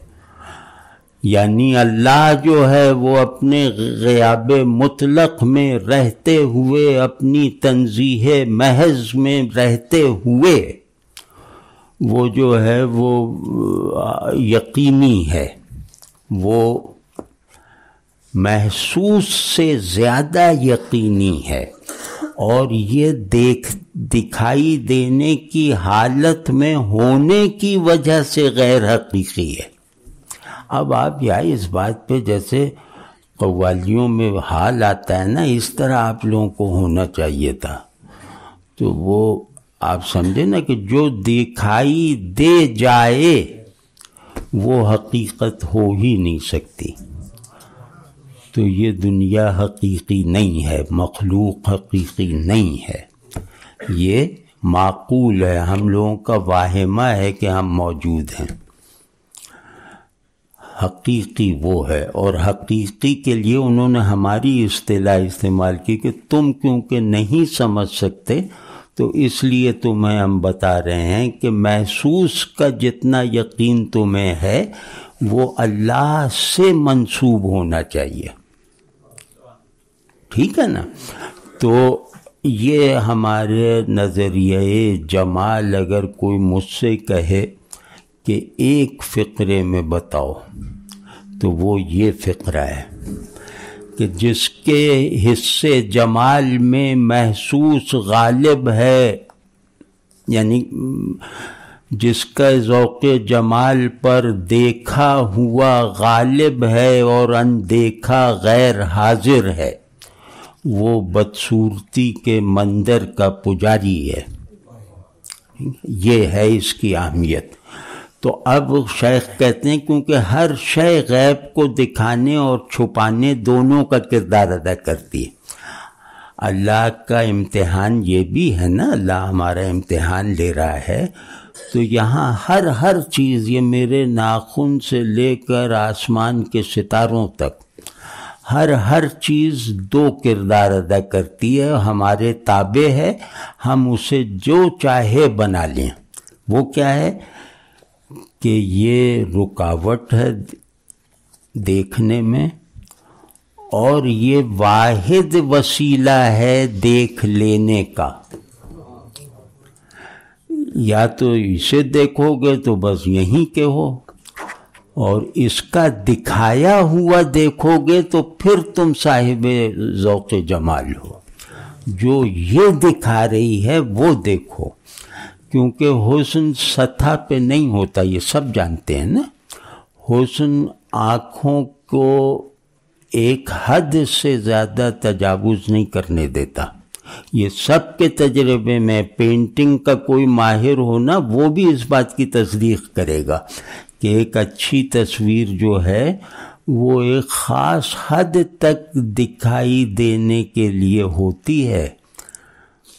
یعنی اللہ جو ہے وہ اپنے غیاب مطلق میں رہتے ہوئے، اپنی تنزیہ محض میں رہتے ہوئے، وہ جو ہے وہ یقینی ہے، وہ محسوس سے زیادہ یقینی ہے، اور یہ دکھائی دینے کی حالت میں ہونے کی وجہ سے غیر حقیقی ہے. اب آپ یہاں اس بات پہ جیسے قوالیوں میں حال آتا ہے نا، اس طرح آپ لوگوں کو ہونا چاہیے تھا. تو وہ آپ سمجھے نا کہ جو دکھائی دے جائے وہ حقیقت ہو ہی نہیں سکتی. تو یہ دنیا حقیقی نہیں ہے، مخلوق حقیقی نہیں ہے، یہ معقول ہے، ہم لوگوں کا واہمہ ہے کہ ہم موجود ہیں. حقیقی وہ ہے، اور حقیقی کے لیے انہوں نے ہماری اصطلاح استعمال کی کہ تم کیونکہ نہیں سمجھ سکتے تو اس لیے تمہیں ہم بتا رہے ہیں کہ محسوس کا جتنا یقین تمہیں ہے وہ اللہ سے منسوب ہونا چاہیے. ٹھیک ہے نا؟ تو یہ ہمارے نظریہ جمال اگر کوئی مجھ سے کہے کہ ایک فقرے میں بتاؤ تو وہ یہ فقرہ ہے کہ جس کے حصے جمال میں محسوس غالب ہے، یعنی جس کا ذوق جمال پر دیکھا ہوا غالب ہے اور اندیکھا غیر حاضر ہے، وہ بدصورتی کے مندر کا پجاری ہے. یہ ہے اس کی اہمیت. تو اب شیخ کہتے ہیں کیونکہ ہر شے غیب کو دکھانے اور چھپانے دونوں کا کردار ادا کرتی ہے. اللہ کا امتحان یہ بھی ہے نا، اللہ ہمارا امتحان لے رہا ہے. تو یہاں ہر چیز، یہ میرے ناخن سے لے کر آسمان کے ستاروں تک، ہر چیز دو کردار ادا کرتی ہے، ہمارے تابع ہے، ہم اسے جو چاہے بنا لیں. وہ کیا ہے کہ یہ رکاوٹ ہے دیکھنے میں، اور یہ واحد وسیلہ ہے دیکھ لینے کا. یا تو اسے دیکھو گے تو بس یہیں کے ہو، اور اس کا دکھایا ہوا دیکھو گے تو پھر تم صاحب ذوق جمال ہو. جو یہ دکھا رہی ہے وہ دیکھو، کیونکہ حسن سطح پہ نہیں ہوتا، یہ سب جانتے ہیں نا. حسن آنکھوں کو ایک حد سے زیادہ تجاوز نہیں کرنے دیتا. یہ سب کے تجربے میں، پینٹنگ کا کوئی ماہر ہونا وہ بھی اس بات کی تصدیق کرے گا کہ ایک اچھی تصویر جو ہے وہ ایک خاص حد تک دکھائی دینے کے لیے ہوتی ہے،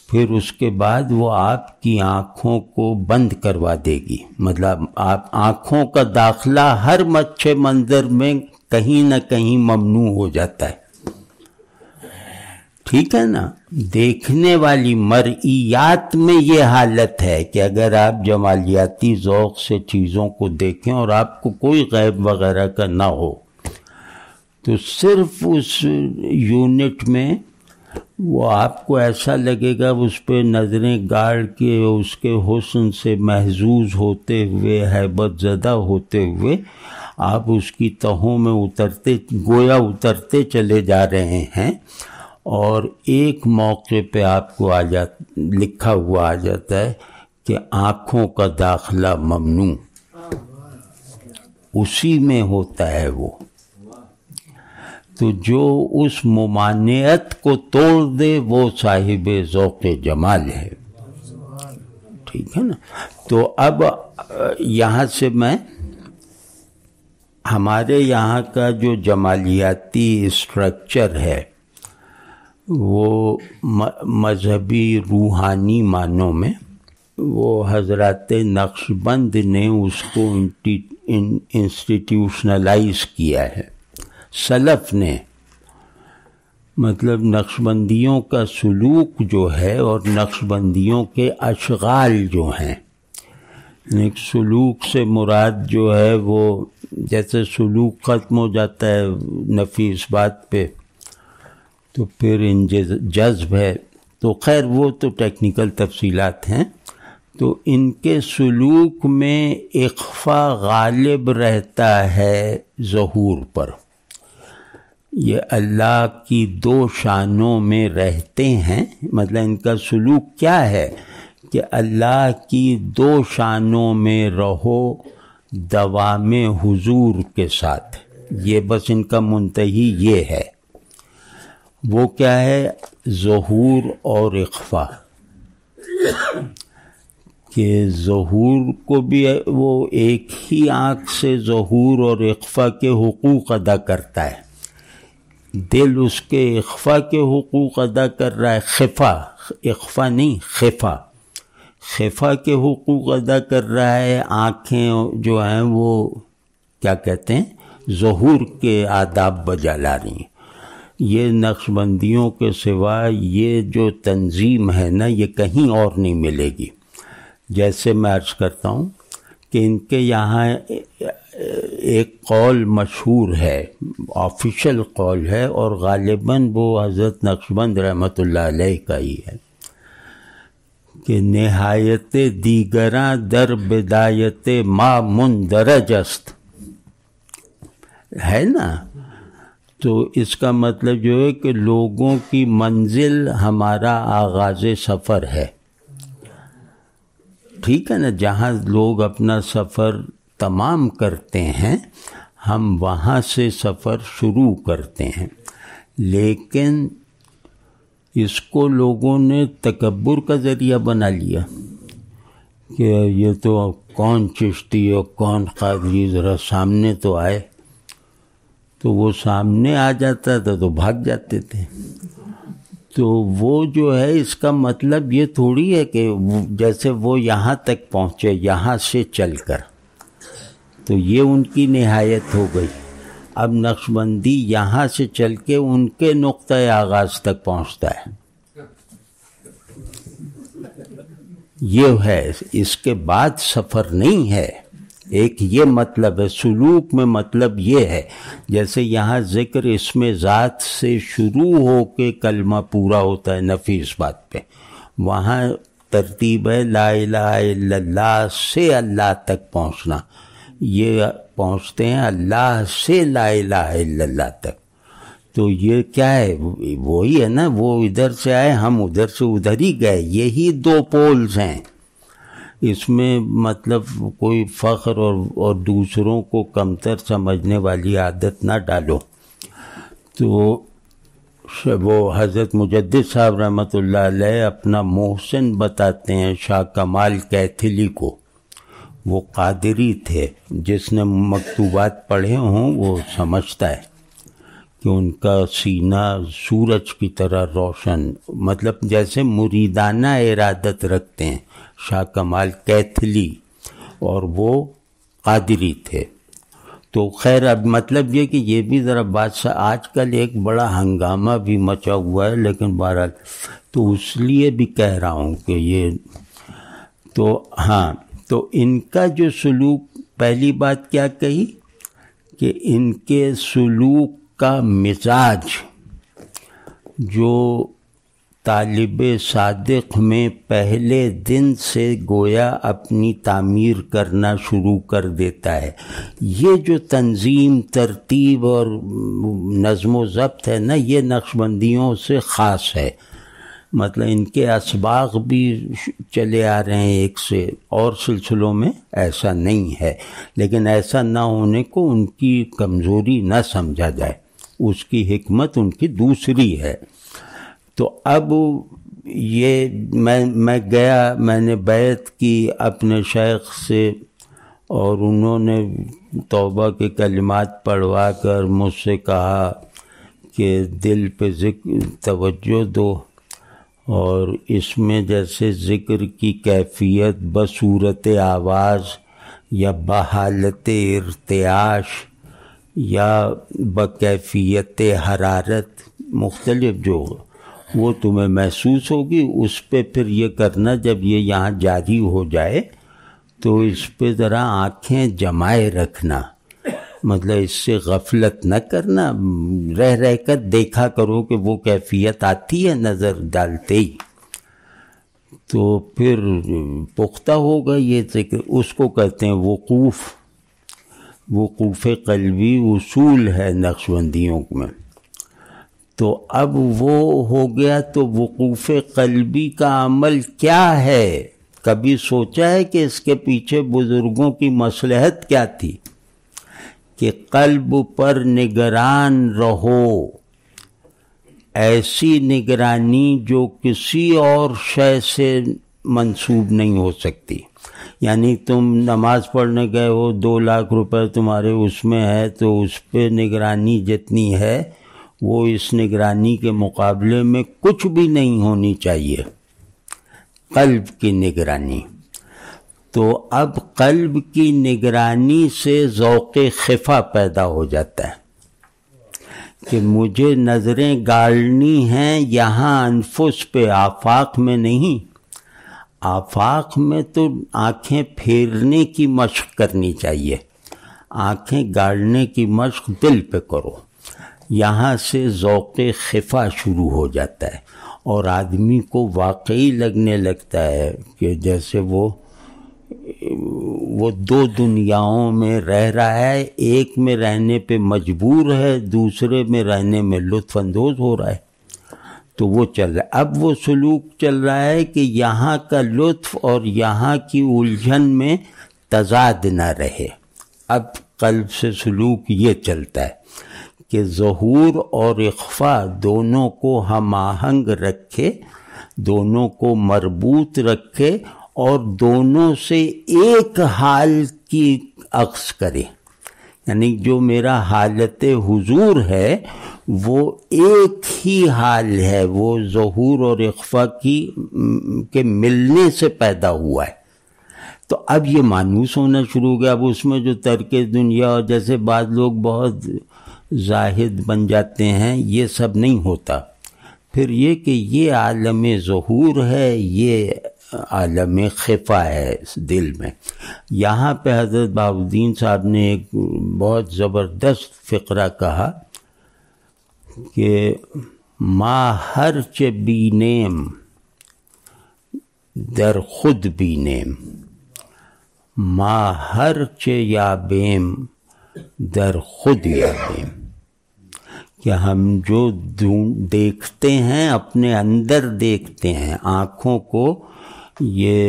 پھر اس کے بعد وہ آپ کی آنکھوں کو بند کروا دے گی. مطلب آپ آنکھوں کا داخلہ ہر اچھے منظر میں کہیں نہ کہیں ممنوع ہو جاتا ہے. ٹھیک ہے نا؟ دیکھنے والی مرئیات میں یہ حالت ہے کہ اگر آپ جمالیاتی ذوق سے چیزوں کو دیکھیں اور آپ کو کوئی غیب وغیرہ کا نہ ہو، تو صرف اس یونٹ میں وہ آپ کو ایسا لگے گا، اس پہ نظریں گاڑ کے اس کے حسن سے محظوظ ہوتے ہوئے، ہیبت زدہ ہوتے ہوئے آپ اس کی تہوں میں گویا اترتے چلے جا رہے ہیں، اور ایک موقع پہ آپ کو لکھا ہوا آ جاتا ہے کہ آنکھوں کا داخلہ ممنوع. اسی میں ہوتا ہے وہ. تو جو اس ممانعت کو توڑ دے وہ صاحب ذوق جمال ہے. ٹھیک ہے نا؟ تو اب یہاں سے میں ہمارے یہاں کا جو جمالیاتی اسٹرکچر ہے وہ مذہبی روحانی معنوں میں وہ حضرات نقشبند نے اس کو انسٹیٹیوشنلائز کیا ہے، سلف نے، مطلب نقشبندیوں کا سلوک جو ہے اور نقشبندیوں کے اشغال جو ہیں، سلوک سے مراد جو ہے وہ جیسے سلوک ختم ہو جاتا ہے نفی اس بات پہ تو پھر ان جذب ہے، تو خیر وہ تو ٹیکنیکل تفصیلات ہیں، تو ان کے سلوک میں اخفا غالب رہتا ہے ظہور پر، یہ اللہ کی دو شانوں میں رہتے ہیں، مطلب ان کا سلوک کیا ہے کہ اللہ کی دو شانوں میں رہو دوام حضور کے ساتھ، یہ بس ان کا منتہی یہ ہے، وہ کیا ہے ظہور اور اخفا، کہ ظہور کو بھی وہ ایک ہی آنکھ سے ظہور اور اخفا کے حقوق ادا کرتا ہے، دل اس کے اخفا کے حقوق ادا کر رہا ہے، خفا، اخفا نہیں خفا، خفا کے حقوق ادا کر رہا ہے، آنکھیں جو ہیں وہ کیا کہتے ہیں ظہور کے آداب بجا لا رہی ہیں۔ یہ نقشبندیوں کے سوا یہ جو تنظیم ہے نا یہ کہیں اور نہیں ملے گی۔ جیسے میں عرض کرتا ہوں کہ ان کے یہاں ایک قول مشہور ہے، آفیشل قول ہے، اور غالباً وہ حضرت نقشبند رحمۃ اللہ علیہ کا ہی ہے کہ نہایت دیگراں در بدایت ما مندرج است، ہے نا، تو اس کا مطلب جو ہے کہ لوگوں کی منزل ہمارا آغاز سفر ہے، ٹھیک ہے نا، جہاں لوگ اپنا سفر تمام کرتے ہیں ہم وہاں سے سفر شروع کرتے ہیں، لیکن اس کو لوگوں نے تکبر کا ذریعہ بنا لیا کہ یہ تو کون چشتی اور کون قادری، ذرا سامنے تو آئے، تو وہ سامنے آ جاتا تھا تو بھاگ جاتے تھے۔ تو وہ جو ہے اس کا مطلب یہ تھوڑی ہے کہ جیسے وہ یہاں تک پہنچے یہاں سے چل کر، تو یہ ان کی نہایت ہو گئی، اب نقشبندی یہاں سے چل کے ان کے نقطۂ آغاز تک پہنچتا ہے، یہ ہے، اس کے بعد سفر نہیں ہے، ایک یہ مطلب ہے سلوک میں، مطلب یہ ہے جیسے یہاں ذکر اسم ذات سے شروع ہو کے کلمہ پورا ہوتا ہے نفی اس بات پہ، وہاں ترتیب ہے لا الہ الا اللہ سے اللہ تک پہنچنا، یہ پہنچتے ہیں اللہ سے لا الہ الا اللہ تک، تو یہ کیا ہے وہی ہے نا، وہ ادھر سے آئے ہم ادھر سے ادھر ہی گئے، یہی دو پولز ہیں، اس میں مطلب کوئی فخر اور دوسروں کو کمتر سمجھنے والی عادت نہ ڈالو۔ تو وہ حضرت مجدد صاحب رحمۃ اللہ علیہ اپنا محسن بتاتے ہیں شاہ کمال کیتھلی کو، وہ قادری تھے، جس نے مکتوبات پڑھے ہوں وہ سمجھتا ہے کہ ان کا سینہ سورج کی طرح روشن، مطلب جیسے مریدانہ ارادت رکھتے ہیں شاہ کمال کیتھلی، اور وہ قادری تھے۔ تو خیر اب مطلب یہ کہ یہ بھی ذرا بات آج کل ایک بڑا ہنگامہ بھی مچا ہوا ہے، لیکن بہرحال تو اس لیے بھی کہہ رہا ہوں کہ یہ تو ہاں، تو ان کا جو سلوک، پہلی بات کیا کہی کہ ان کے سلوک کا مزاج جو طالب صادق میں پہلے دن سے گویا اپنی تعمیر کرنا شروع کر دیتا ہے، یہ جو تنظیم ترتیب اور نظم و ضبط ہے نا یہ نقشبندیوں سے خاص ہے، مطلب ان کے اسباق بھی چلے آ رہے ہیں ایک سے، اور سلسلوں میں ایسا نہیں ہے، لیکن ایسا نہ ہونے کو ان کی کمزوری نہ سمجھا جائے، اس کی حکمت ان کی دوسری ہے۔ تو اب یہ میں گیا، میں نے بیعت کی اپنے شیخ سے، اور انہوں نے توبہ کے کلمات پڑھوا کر مجھ سے کہا کہ دل پہ توجہ دو، اور اس میں جیسے ذکر کی کیفیت بصورت آواز یا بحالت ارتعاش یا بکیفیت حرارت مختلف جو وہ تمہیں محسوس ہوگی، اس پہ پھر یہ کرنا جب یہ یہاں جاری ہو جائے تو اس پہ ذرا آنکھیں جمائے رکھنا، مطلب اس سے غفلت نہ کرنا، رہ کر دیکھا کرو کہ وہ کیفیت آتی ہے نظر ڈالتے ہی، تو پھر پختہ ہوگا یہ ذکر۔ اس کو کہتے ہیں وقوف قلبی اصول ہے نقشبندیوں میں۔ تو اب وہ ہو گیا، تو وقوف قلبی کا عمل کیا ہے؟ کبھی سوچا ہے کہ اس کے پیچھے بزرگوں کی مصلحت کیا تھی؟ کہ قلب پر نگران رہو، ایسی نگرانی جو کسی اور شے سے منسوب نہیں ہو سکتی۔ یعنی تم نماز پڑھنے گئے ہو، 2 لاکھ روپے تمہارے اس میں ہے، تو اس پہ نگرانی جتنی ہے وہ اس نگرانی کے مقابلے میں کچھ بھی نہیں ہونی چاہیے، قلب کی نگرانی۔ تو اب قلب کی نگرانی سے ذوق خفا پیدا ہو جاتا ہے کہ مجھے نظریں گاڑنی ہیں یہاں انفس پہ، آفاق میں نہیں۔ آفاق میں تو آنکھیں پھیرنے کی مشق کرنی چاہیے، آنکھیں گاڑنے کی مشق دل پہ کرو۔ یہاں سے ذوق خفا شروع ہو جاتا ہے اور آدمی کو واقعی لگنے لگتا ہے کہ جیسے وہ 2 دنیاؤں میں رہ رہا ہے، ایک میں رہنے پہ مجبور ہے، دوسرے میں رہنے میں لطف اندوز ہو رہا ہے، تو وہ چل رہا ہے۔ اب وہ سلوک چل رہا ہے کہ یہاں کا لطف اور یہاں کی الجھن میں تضاد نہ رہے۔ اب قلب سے سلوک یہ چلتا ہے کہ ظہور اور اخفا دونوں کو ہم آہنگ رکھے، دونوں کو مربوط رکھے اور دونوں سے ایک حال کی اخذ کرے۔ یعنی جو میرا حالت حضور ہے وہ ایک ہی حال ہے، وہ ظہور اور اخفا کے ملنے سے پیدا ہوا ہے۔ تو اب یہ مانوس ہونا شروع ہو گیا۔ اب اس میں جو ترک دنیا اور جیسے بعض لوگ بہت زاہد بن جاتے ہیں، یہ سب نہیں ہوتا۔ پھر یہ کہ یہ عالم ظہور ہے، یہ عالم خفا ہے اس دل میں۔ یہاں پہ حضرت بہاؤالدین صاحب نے ایک بہت زبردست فقرہ کہا کہ ما ہرچ بینیم در خود بینیم، ما ہرچ یابیم در خود یابیم، کہ ہم جو دیکھتے ہیں اپنے اندر دیکھتے ہیں، آنکھوں کو یہ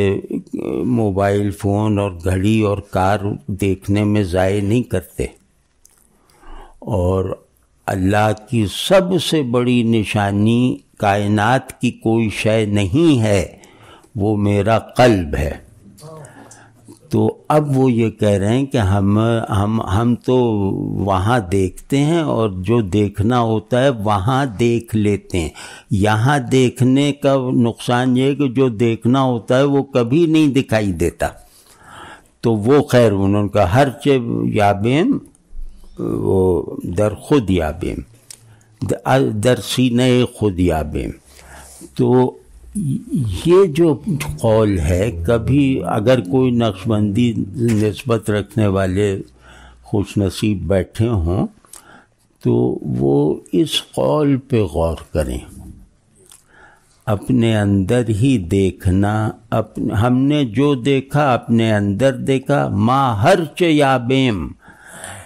موبائل فون اور گھڑی اور کار دیکھنے میں ضائع نہیں کرتے، اور اللہ کی سب سے بڑی نشانی کائنات کی کوئی شے نہیں ہے، وہ میرا قلب ہے۔ تو اب وہ یہ کہہ رہے ہیں کہ ہم تو وہاں دیکھتے ہیں اور جو دیکھنا ہوتا ہے وہاں دیکھ لیتے ہیں۔ یہاں دیکھنے کا نقصان یہ ہے کہ جو دیکھنا ہوتا ہے وہ کبھی نہیں دکھائی دیتا۔ تو وہ خیر انہوں کا ہر چے یابیم وہ در خود یابیم، در سینہ خود یابیم۔ تو یہ جو قول ہے، کبھی اگر کوئی نقشبندی نسبت رکھنے والے خوش نصیب بیٹھے ہوں تو وہ اس قول پہ غور کریں، اپنے اندر ہی دیکھنا، ہم نے جو دیکھا اپنے اندر دیکھا۔ ما ہرچ یابیم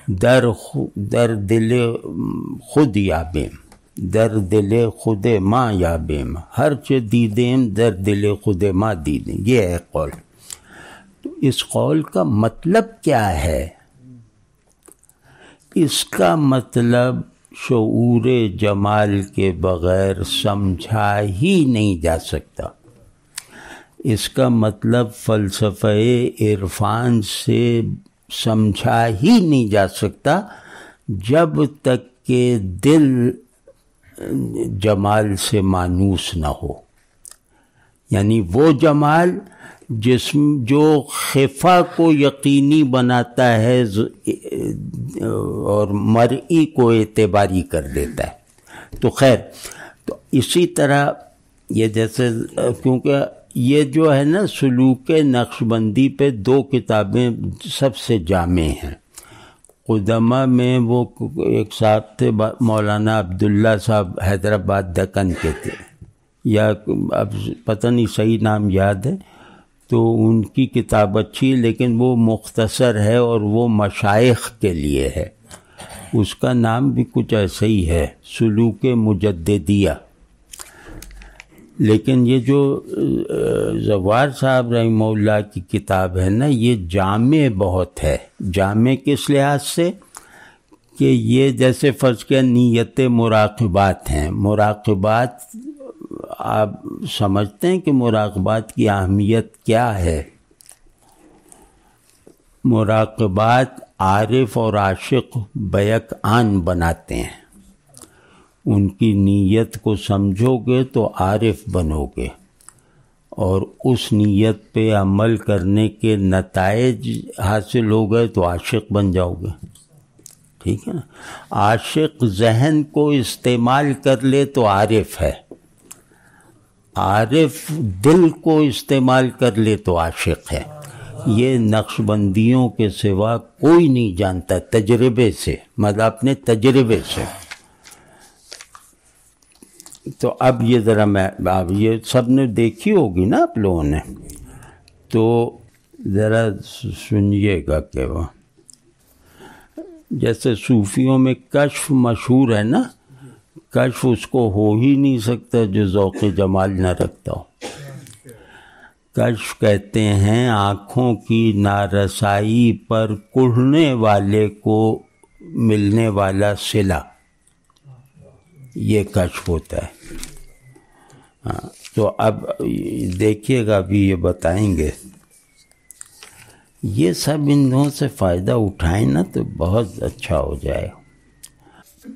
در دل خود یابیم، در دل خود ما یابیم، ہر چه دیدیم در دل خود ما دیدیم۔ یہ ہے قول۔ تو اس قول کا مطلب کیا ہے؟ اس کا مطلب شعور جمال کے بغیر سمجھا ہی نہیں جا سکتا۔ اس کا مطلب فلسفہ عرفان سے سمجھا ہی نہیں جا سکتا جب تک کہ دل جمال سے مانوس نہ ہو۔ یعنی وہ جمال جو خفا کو یقینی بناتا ہے اور مرئی کو اعتباری کر دیتا ہے. تو خیر، تو اسی طرح یہ جیسے کیونکہ یہ جو ہے نا سلوک نقش بندی پہ 2 کتابیں سب سے جامع ہیں. قدمہ میں وہ ایک صاحب تھے مولانا عبداللہ صاحب، حیدرآباد دکن کے تھے، یا اب پتہ نہیں صحیح نام یاد ہے، تو ان کی کتاب اچھی، لیکن وہ مختصر ہے اور وہ مشائخ کے لیے ہے. اس کا نام بھی کچھ ایسا ہی ہے، سلوک مجددیہ. لیکن یہ جو زوار صاحب رحمہ اللہ کی کتاب ہے نا، یہ جامع بہت ہے. جامع کس لحاظ سے کہ یہ جیسے فرض کیا نیت مراقبات ہیں. مراقبات آپ سمجھتے ہیں کہ مراقبات کی اہمیت کیا ہے؟ مراقبات عارف اور عاشق بیک آن بناتے ہیں. ان کی نیت کو سمجھو گے تو عارف بنو گے، اور اس نیت پہ عمل کرنے کے نتائج حاصل ہو گئے تو عاشق بن جاؤ گے. ٹھیک ہے نا؟ عاشق ذہن کو استعمال کر لے تو عارف ہے، عارف دل کو استعمال کر لے تو عاشق ہے. یہ نقش بندیوں کے سوا کوئی نہیں جانتا، تجربے سے، مطلب اپنے تجربے سے. تو اب یہ ذرا اب یہ سب نے دیکھی ہوگی نا آپ لوگوں نے، تو ذرا سنیے گا کہ وہ جیسے صوفیوں میں کشف مشہور ہے نا، کشف اس کو ہو ہی نہیں سکتا جو ذوق جمال نہ رکھتا ہو. کشف کہتے ہیں آنکھوں کی نارسائی پر کڑھنے والے کو ملنے والا صلہ، یہ کشف ہوتا ہے. ہاں، تو اب دیکھیے گا، ابھی یہ بتائیں گے. یہ سب انہوں سے فائدہ اٹھائیں نا تو بہت اچھا ہو جائے.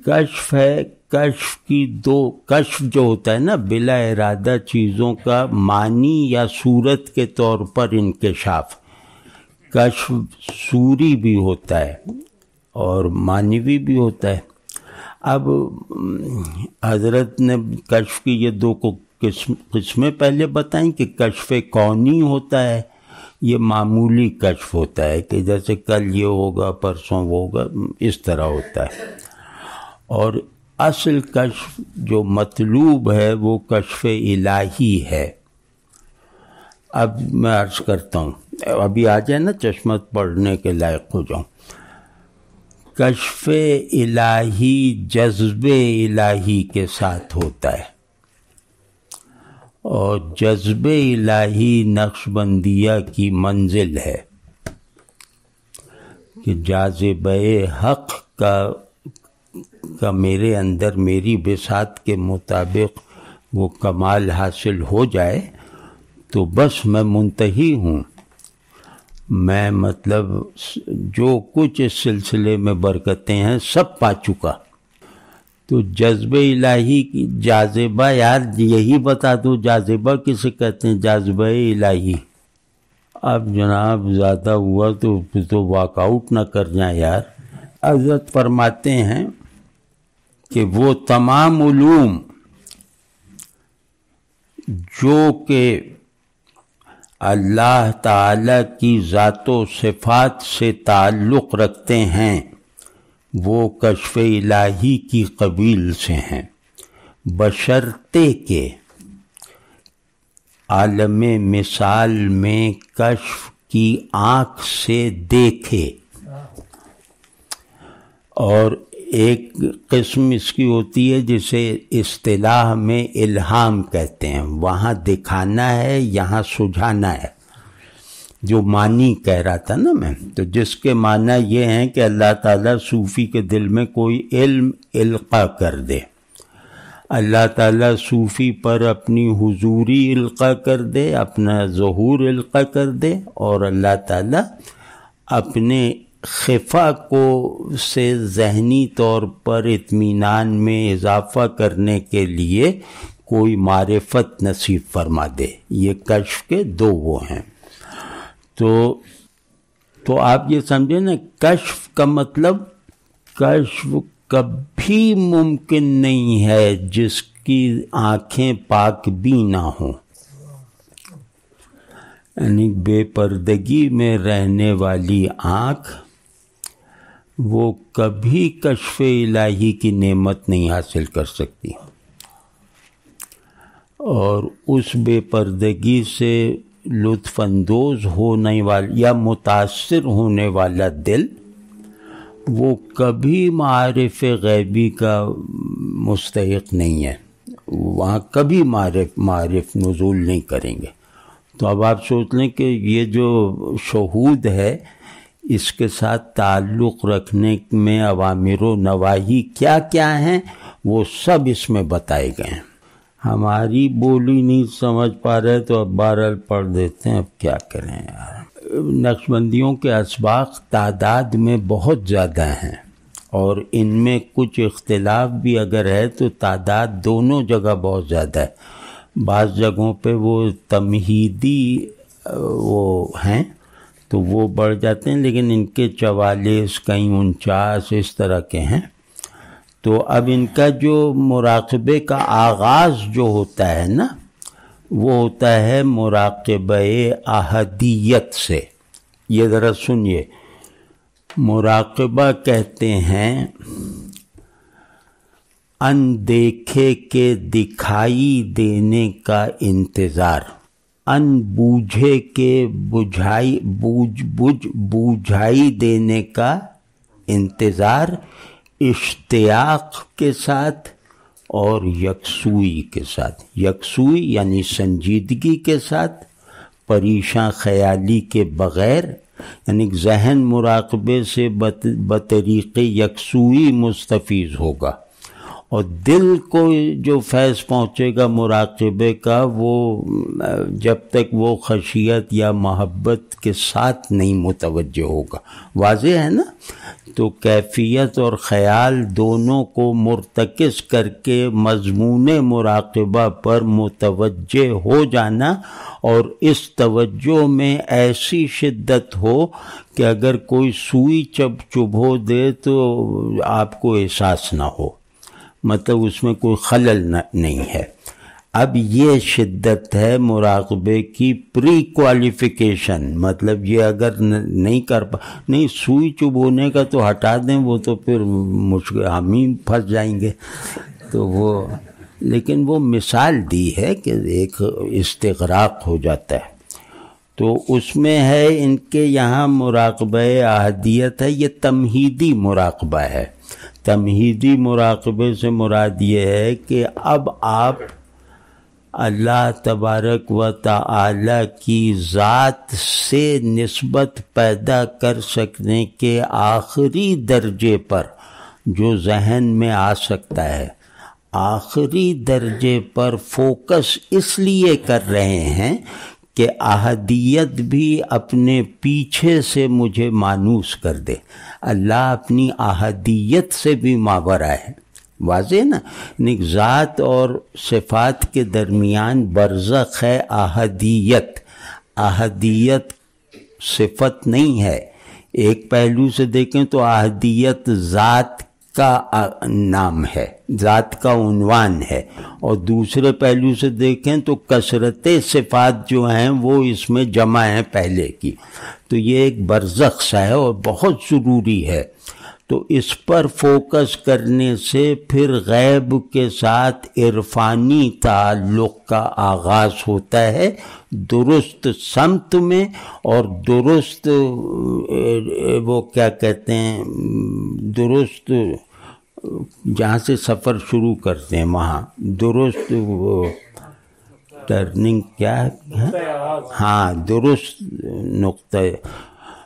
کشف ہے، کشف کی 2 کشف جو ہوتا ہے نا بلا ارادہ چیزوں کا معنی یا صورت کے طور پر انکشاف. کشف صوری بھی ہوتا ہے اور معنوی بھی ہوتا ہے. اب حضرت نے کشف کی یہ 2 قسمیں پہلے بتائیں کہ کشف کونی ہوتا ہے، یہ معمولی کشف ہوتا ہے کہ جیسے کل یہ ہوگا پرسوں وہ ہوگا، اس طرح ہوتا ہے. اور اصل کشف جو مطلوب ہے وہ کشف الہی ہے. اب میں عرض کرتا ہوں، ابھی آ جائے نا چشمت پڑھنے کے لائق ہو جاؤں. کشف الہی جذب الہی کے ساتھ ہوتا ہے، اور جذب الہی نقش بندیہ کی منزل ہے کہ جاذبہ حق کا میرے اندر میری بساط کے مطابق وہ کمال حاصل ہو جائے تو بس میں منتہی ہوں. میں مطلب جو کچھ اس سلسلے میں برکتیں ہیں سب پا چکا. تو جذب الہی کی جاذبہ، یار یہی بتا دو جاذبہ کسے کہتے ہیں؟ جاذبہ الہی. اب جناب زیادہ ہوا تو پھر تو واک آؤٹ نہ کر جائیں یار. حضرت فرماتے ہیں کہ وہ تمام علوم جو کہ اللہ تعالی کی ذات و صفات سے تعلق رکھتے ہیں وہ کشف الہی کی قبیل سے ہیں، بشرطے کہ عالم مثال میں کشف کی آنکھ سے دیکھے. اور ایک قسم اس کی ہوتی ہے جسے اصطلاح میں الہام کہتے ہیں، وہاں دکھانا ہے یہاں سجھانا ہے. جو معنی کہہ رہا تھا نا میں، تو جس کے معنی یہ ہیں کہ اللہ تعالیٰ صوفی کے دل میں کوئی علم القاء کر دے، اللہ تعالیٰ صوفی پر اپنی حضوری القاء کر دے، اپنا ظہور القاء کر دے، اور اللہ تعالیٰ اپنے خفا کو سے ذہنی طور پر اطمینان میں اضافہ کرنے کے لیے کوئی معرفت نصیب فرما دے. یہ کشف کے دو وہ ہیں. تو آپ یہ سمجھیں نا، کشف کا مطلب کشف کبھی ممکن نہیں ہے جس کی آنکھیں پاک بھی نہ ہوں. یعنی بے پردگی میں رہنے والی آنکھ وہ کبھی کشف الہی کی نعمت نہیں حاصل کر سکتی. اور اس بے پردگی سے لطف اندوز ہونے والا یا متاثر ہونے والا دل وہ کبھی معارف غیبی کا مستحق نہیں ہے. وہاں کبھی معارف نزول نہیں کریں گے. تو اب آپ سوچ لیں کہ یہ جو شہود ہے اس کے ساتھ تعلق رکھنے میں اوامر و نواہی کیا کیا ہیں وہ سب اس میں بتائے گئے ہیں. ہماری بولی نہیں سمجھ پا رہے تو اب بہرحال پڑھ دیتے ہیں. اب کیا کریں یار. نقشبندیوں کے اسباق تعداد میں بہت زیادہ ہیں اور ان میں کچھ اختلاف بھی اگر ہے تو تعداد دونوں جگہ بہت زیادہ ہے. بعض جگہوں پہ وہ تمہیدی وہ ہیں تو وہ بڑھ جاتے ہیں، لیکن ان کے 44 کہیں 49 اس طرح کے ہیں. تو اب ان کا جو مراقبے کا آغاز جو ہوتا ہے نا وہ ہوتا ہے مراقبہ احدیت سے. یہ ذرا سنیے. مراقبہ کہتے ہیں ان دیکھے کے دکھائی دینے کا انتظار، ان بوجھے کے بوجھائی دینے کا انتظار، اشتیاق کے ساتھ اور یکسوئی کے ساتھ. یکسوئی یعنی سنجیدگی کے ساتھ، پریشاں خیالی کے بغیر، یعنی ذہن مراقبے سے بطریق یکسوئی مستفیض ہوگا. اور دل کو جو فیض پہنچے گا مراقبے کا وہ جب تک وہ خشیت یا محبت کے ساتھ نہیں متوجہ ہوگا. واضح ہے نا. تو کیفیت اور خیال دونوں کو مرتکز کر کے مضمون مراقبہ پر متوجہ ہو جانا، اور اس توجہ میں ایسی شدت ہو کہ اگر کوئی سوئی چبھو دے تو آپ کو احساس نہ ہو، مطلب اس میں کوئی خلل نہیں ہے. اب یہ شدت ہے مراقبے کی پری کوالیفیکیشن. مطلب یہ اگر نہیں نہیں سوئی چبھونے کا تو ہٹا دیں، وہ تو پھر مشکل ہم ہی پھنس جائیں گے. تو وہ لیکن وہ مثال دی ہے کہ ایک استغراق ہو جاتا ہے. تو اس میں ہے ان کے یہاں مراقبہ احدیت ہے. یہ تمہیدی مراقبہ ہے. تمہیدی مراقبے سے مراد یہ ہے کہ اب آپ اللہ تبارک و تعالی کی ذات سے نسبت پیدا کر سکنے کے آخری درجے پر جو ذہن میں آ سکتا ہے، آخری درجے پر فوکس اس لیے کر رہے ہیں کہ احدیت بھی اپنے پیچھے سے مجھے مانوس کر دے. اللہ اپنی احدیت سے بھی ماورا ہے. واضح نا. ذات اور صفات کے درمیان برزخ ہے احدیت. احدیت صفت نہیں ہے. ایک پہلو سے دیکھیں تو احدیت ذات کا نام ہے، ذات کا عنوان ہے، اور دوسرے پہلو سے دیکھیں تو کثرت صفات جو ہیں وہ اس میں جمع ہیں پہلے کی. تو یہ ایک برزخ سا ہے اور بہت ضروری ہے. تو اس پر فوکس کرنے سے پھر غیب کے ساتھ عرفانی تعلق کا آغاز ہوتا ہے درست سمت میں، اور درست وہ کیا کہتے ہیں، درست جہاں سے سفر شروع کرتے ہیں وہاں درست وہ ٹرننگ کیا ہے، ہاں درست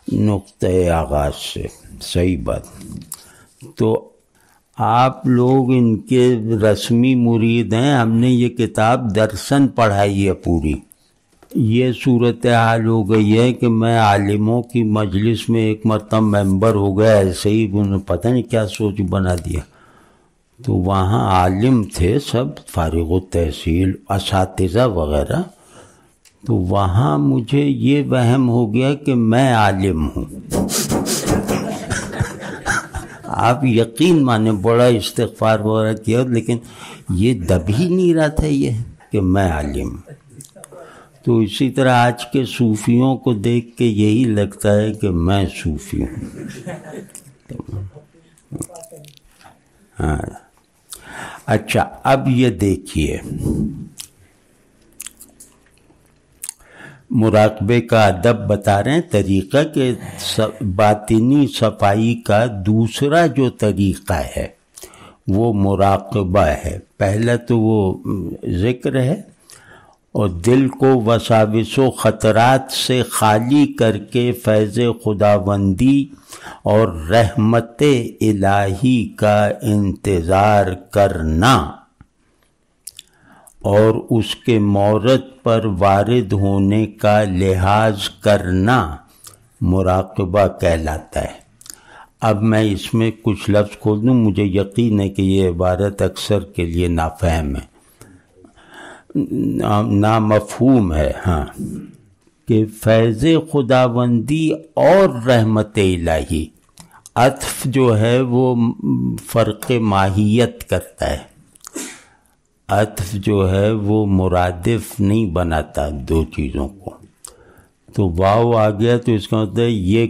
نقطۂ آغاز سے. صحیح بات. تو آپ لوگ ان کے رسمی مرید ہیں. ہم نے یہ کتاب درسن پڑھائی ہے پوری. یہ صورتحال ہو گئی ہے کہ میں عالموں کی مجلس میں ایک مرتبہ ممبر ہو گیا، ایسے ہی پتہ نہیں کیا سوچ بنا دیا. تو وہاں عالم تھے سب، فارغ التحصیل اساتذہ وغیرہ. تو وہاں مجھے یہ وہم ہو گیا کہ میں عالم ہوں. آپ یقین مانے بڑا استغفار وغیرہ کیا، لیکن یہ دب ہی نہیں رہا تھا یہ کہ میں عالم. تو اسی طرح آج کے صوفیوں کو دیکھ کے یہی لگتا ہے کہ میں صوفی ہوں. ہاں اچھا، اب یہ دیکھیے مراقبے کا ادب بتا رہے ہیں، طریقہ کہ باطنی صفائی کا دوسرا جو طریقہ ہے وہ مراقبہ ہے. پہلا تو وہ ذکر ہے، اور دل کو وساوس و خطرات سے خالی کر کے فیض خداوندی اور رحمت الہی کا انتظار کرنا اور اس کے مورد پر وارد ہونے کا لحاظ کرنا مراقبہ کہلاتا ہے. اب میں اس میں کچھ لفظ کھول دوں، مجھے یقین ہے کہ یہ عبارت اکثر کے لیے نافہم ہے، نامفہوم ہے. ہاں، کہ فیض خداوندی اور رحمت الہی، عطف جو ہے وہ فرق ماہیت کرتا ہے، عطف جو ہے وہ مرادف نہیں بناتا دو چیزوں کو. تو واو آ گیا تو اس کا مطلب ہے یہ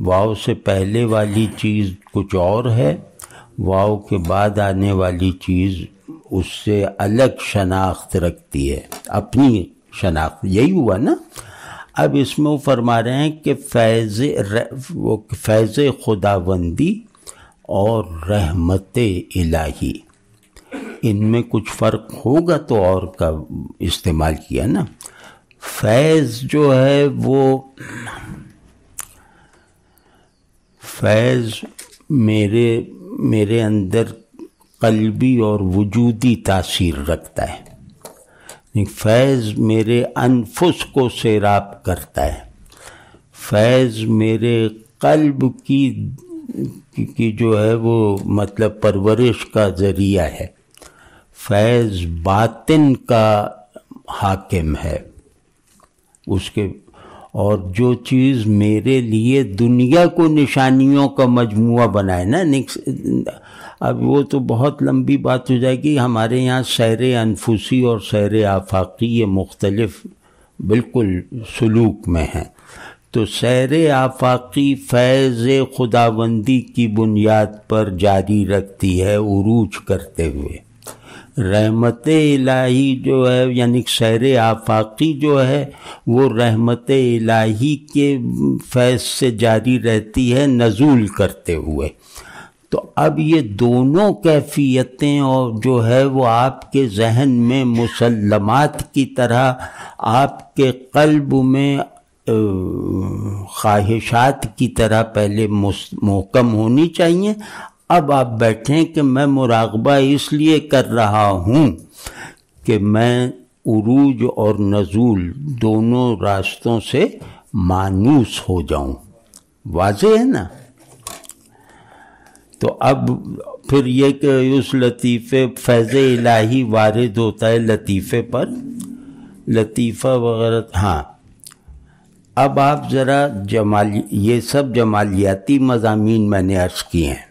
واو سے پہلے والی چیز کچھ اور ہے، واو کے بعد آنے والی چیز اس سے الگ شناخت رکھتی ہے، اپنی شناخت. یہی ہوا نا. اب اس میں وہ فرما رہے ہیں کہ فیض خداوندی اور رحمت الہی، ان میں کچھ فرق ہوگا تو اور کا استعمال کیا نا. فیض جو ہے وہ فیض میرے اندر قلبی اور وجودی تاثیر رکھتا ہے. فیض میرے انفس کو سیراب کرتا ہے. فیض میرے قلب کی جو ہے وہ مطلب پرورش کا ذریعہ ہے. فیض باطن کا حاکم ہے اس کے، اور جو چیز میرے لیے دنیا کو نشانیوں کا مجموعہ بنائے نا. اب وہ تو بہت لمبی بات ہو جائے گی. ہمارے یہاں سیر انفسی اور سیر آفاقی یہ مختلف بالکل سلوک میں ہیں. تو سیر آفاقی فیض خداوندی کی بنیاد پر جاری رکھتی ہے عروج کرتے ہوئے. رحمت الہی جو ہے یعنی سیر آفاقی جو ہے وہ رحمت الہی کے فیض سے جاری رہتی ہے نزول کرتے ہوئے. تو اب یہ دونوں کیفیتیں اور جو ہے وہ آپ کے ذہن میں مسلمات کی طرح آپ کے قلب میں خواہشات کی طرح پہلے محکم ہونی چاہیے. اب آپ بیٹھیں کہ میں مراقبہ اس لیے کر رہا ہوں کہ میں عروج اور نزول دونوں راستوں سے مانوس ہو جاؤں. واضح ہے نا. تو اب پھر یہ کہ اس لطیفے فیض الہی وارد ہوتا ہے لطیفے پر، لطیفہ وغیرہ. ہاں اب آپ ذرا یہ سب جمالیاتی مضامین میں نے عرض کیے ہیں،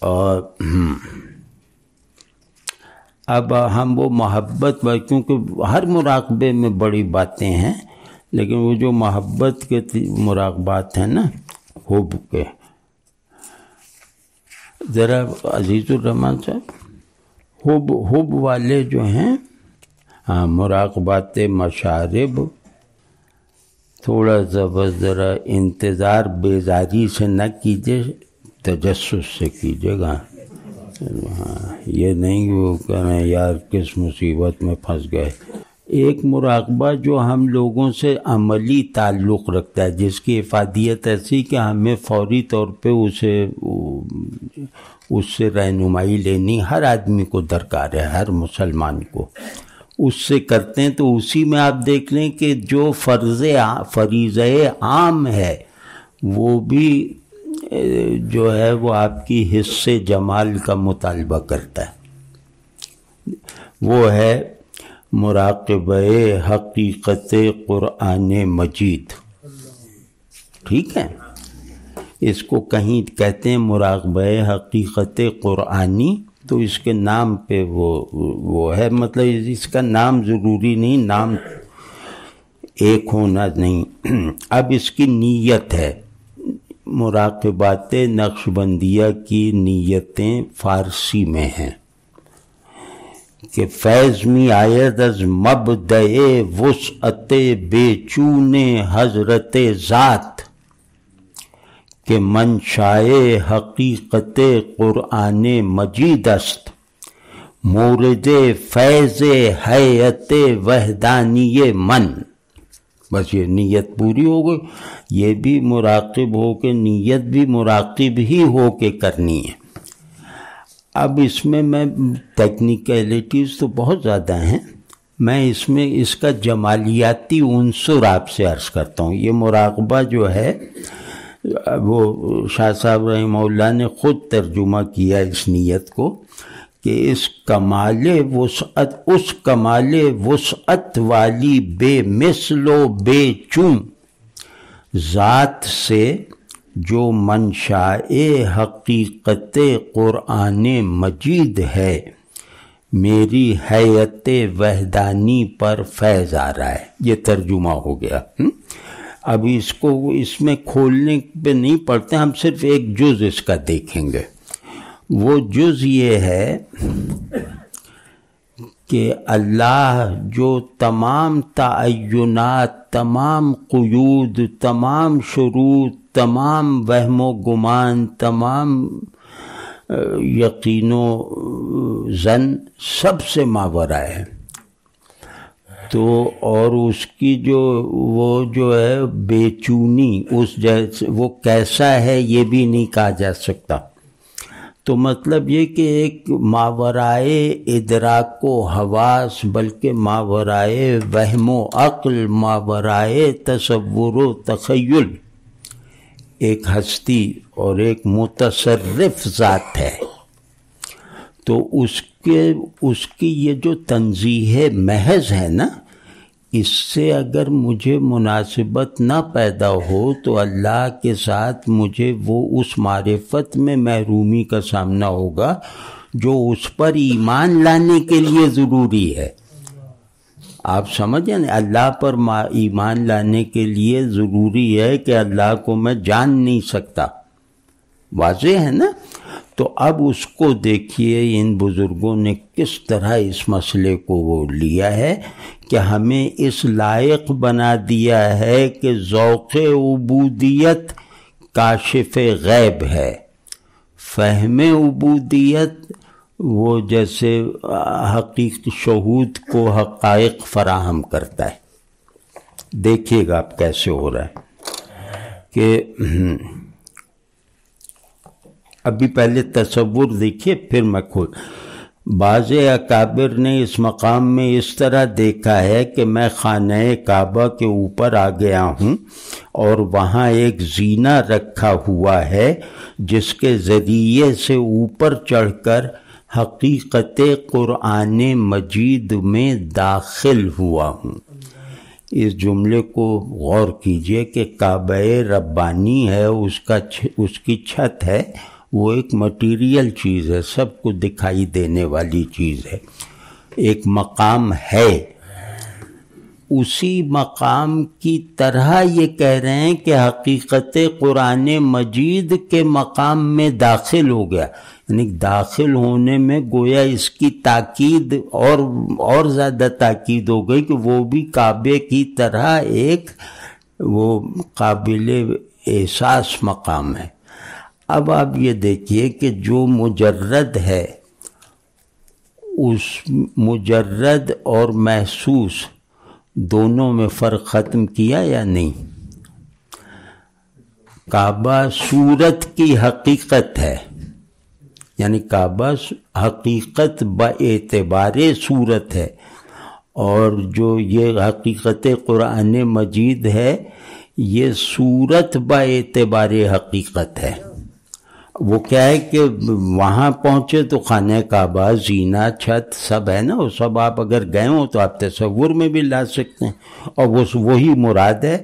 اور اب ہم وہ محبت، کیونکہ ہر مراقبے میں بڑی باتیں ہیں، لیکن وہ جو محبت کے مراقبات ہیں نا حب کے، ذرا عزیز الرحمن صاحب حب والے جو ہیں، ہاں مراقبات مشارب، تھوڑا ذرا انتظار بیزاری سے نہ کیجیے، تجسس سے کیجیے گا. ہاں یہ نہیں وہ کہنا یار کس مصیبت میں پھنس گئے. ایک مراقبہ جو ہم لوگوں سے عملی تعلق رکھتا ہے، جس کی افادیت ایسی کہ ہمیں فوری طور پہ اس سے رہنمائی لینی ہر آدمی کو درکار ہے، ہر مسلمان کو اس سے کرتے ہیں. تو اسی میں آپ دیکھ لیں کہ جو فریضہ عام ہے وہ بھی جو ہے وہ آپ کی حس جمال کا مطالبہ کرتا ہے، وہ ہے مراقبہ حقیقت قرآن مجید. ٹھیک ہے، اس کو کہیں کہتے ہیں مراقبہ حقیقت قرآنی، تو اس کے نام پہ وہ ہے، مطلب اس کا نام ضروری نہیں، نام ایک ہونا نہیں. اب اس کی نیت ہے، مراقبات نقشبندیہ کی نیتیں فارسی میں ہیں کہ فیض می آید از مبدأ وسعت بے چون حضرت ذات کہ منشائے حقیقت قرآن مجید است، مورد فیض حیات وحدانی من. بس یہ نیت پوری ہو گئی. یہ بھی مراقب ہو کے، نیت بھی مراقب ہی ہو کے کرنی ہے. اب اس میں ٹیکنیکلٹیز تو بہت زیادہ ہیں، میں اس کا جمالیاتی عنصر آپ سے عرض کرتا ہوں. یہ مراقبہ جو ہے وہ شاہ صاحب رحمہ اللہ نے خود ترجمہ کیا اس نیت کو کہ اس کمال وسعت والی بے مثل و بے چون ذات سے جو منشاء حقیقت قرآن مجید ہے، میری حیات وحدانی پر فیض آ رہا ہے. یہ ترجمہ ہو گیا. اب اس میں کھولنے پہ نہیں پڑتے، ہم صرف ایک جز اس کا دیکھیں گے. وہ جز یہ ہے کہ اللہ جو تمام تعینات، تمام قیود، تمام شروط، تمام وہم و گمان، تمام یقین و ظن سب سے ماورا ہے. تو اور اس کی جو ہے بے چونی، اس جیسے وہ کیسا ہے یہ بھی نہیں کہا جا سکتا. تو مطلب یہ کہ ایک ماورائے ادراک و حواس، بلکہ ماورائے وہم و عقل، ماورائے تصور و تخیل ایک ہستی اور ایک متصرف ذات ہے. تو اس کی یہ جو تنزیہ محض ہے نا، اس سے اگر مجھے مناسبت نہ پیدا ہو تو اللہ کے ساتھ مجھے وہ اس معرفت میں محرومی کا سامنا ہوگا جو اس پر ایمان لانے کے لیے ضروری ہے. آپ سمجھیں نا، اللہ پر ایمان لانے کے لیے ضروری ہے کہ اللہ کو میں جان نہیں سکتا. واضح ہے نا؟ تو اب اس کو دیکھیے ان بزرگوں نے کس طرح اس مسئلے کو وہ لیا ہے کہ ہمیں اس لائق بنا دیا ہے کہ ذوق عبودیت کاشف غیب ہے، فہم عبودیت وہ جیسے حقیقت شہود کو حقائق فراہم کرتا ہے. دیکھیے گا آپ کیسے ہو رہا ہے کہ ابھی پہلے تصور دیکھیے پھر میں بعض اکابر نے اس مقام میں اس طرح دیکھا ہے کہ میں خانہ کعبہ کے اوپر آ گیا ہوں اور وہاں ایک زینہ رکھا ہوا ہے جس کے ذریعے سے اوپر چڑھ کر حقیقت قرآن مجید میں داخل ہوا ہوں. اس جملے کو غور کیجئے کہ کعبہ ربانی ہے، اس کی چھت ہے، وہ ایک مٹیریل چیز ہے، سب کو دکھائی دینے والی چیز ہے، ایک مقام ہے. اسی مقام کی طرح یہ کہہ رہے ہیں کہ حقیقت قرآن مجید کے مقام میں داخل ہو گیا، یعنی داخل ہونے میں گویا اس کی تاکید اور زیادہ تاکید ہو گئی کہ وہ بھی کعبے کی طرح ایک وہ قابل احساس مقام ہے. اب آپ یہ دیکھیے کہ جو مجرد ہے، اس مجرد اور محسوس دونوں میں فرق ختم کیا یا نہیں؟ کعبہ صورت کی حقیقت ہے، یعنی کعبہ حقیقت باعتبار صورت ہے، اور جو یہ حقیقت قرآن مجید ہے یہ صورت باعتبار حقیقت ہے. وہ کیا ہے کہ وہاں پہنچے تو خانہ کعبہ زینہ چھت سب ہے نا، وہ سب آپ اگر گئے ہوں تو آپ تصور میں بھی لا سکتے ہیں، اور وہ وہی مراد ہے۔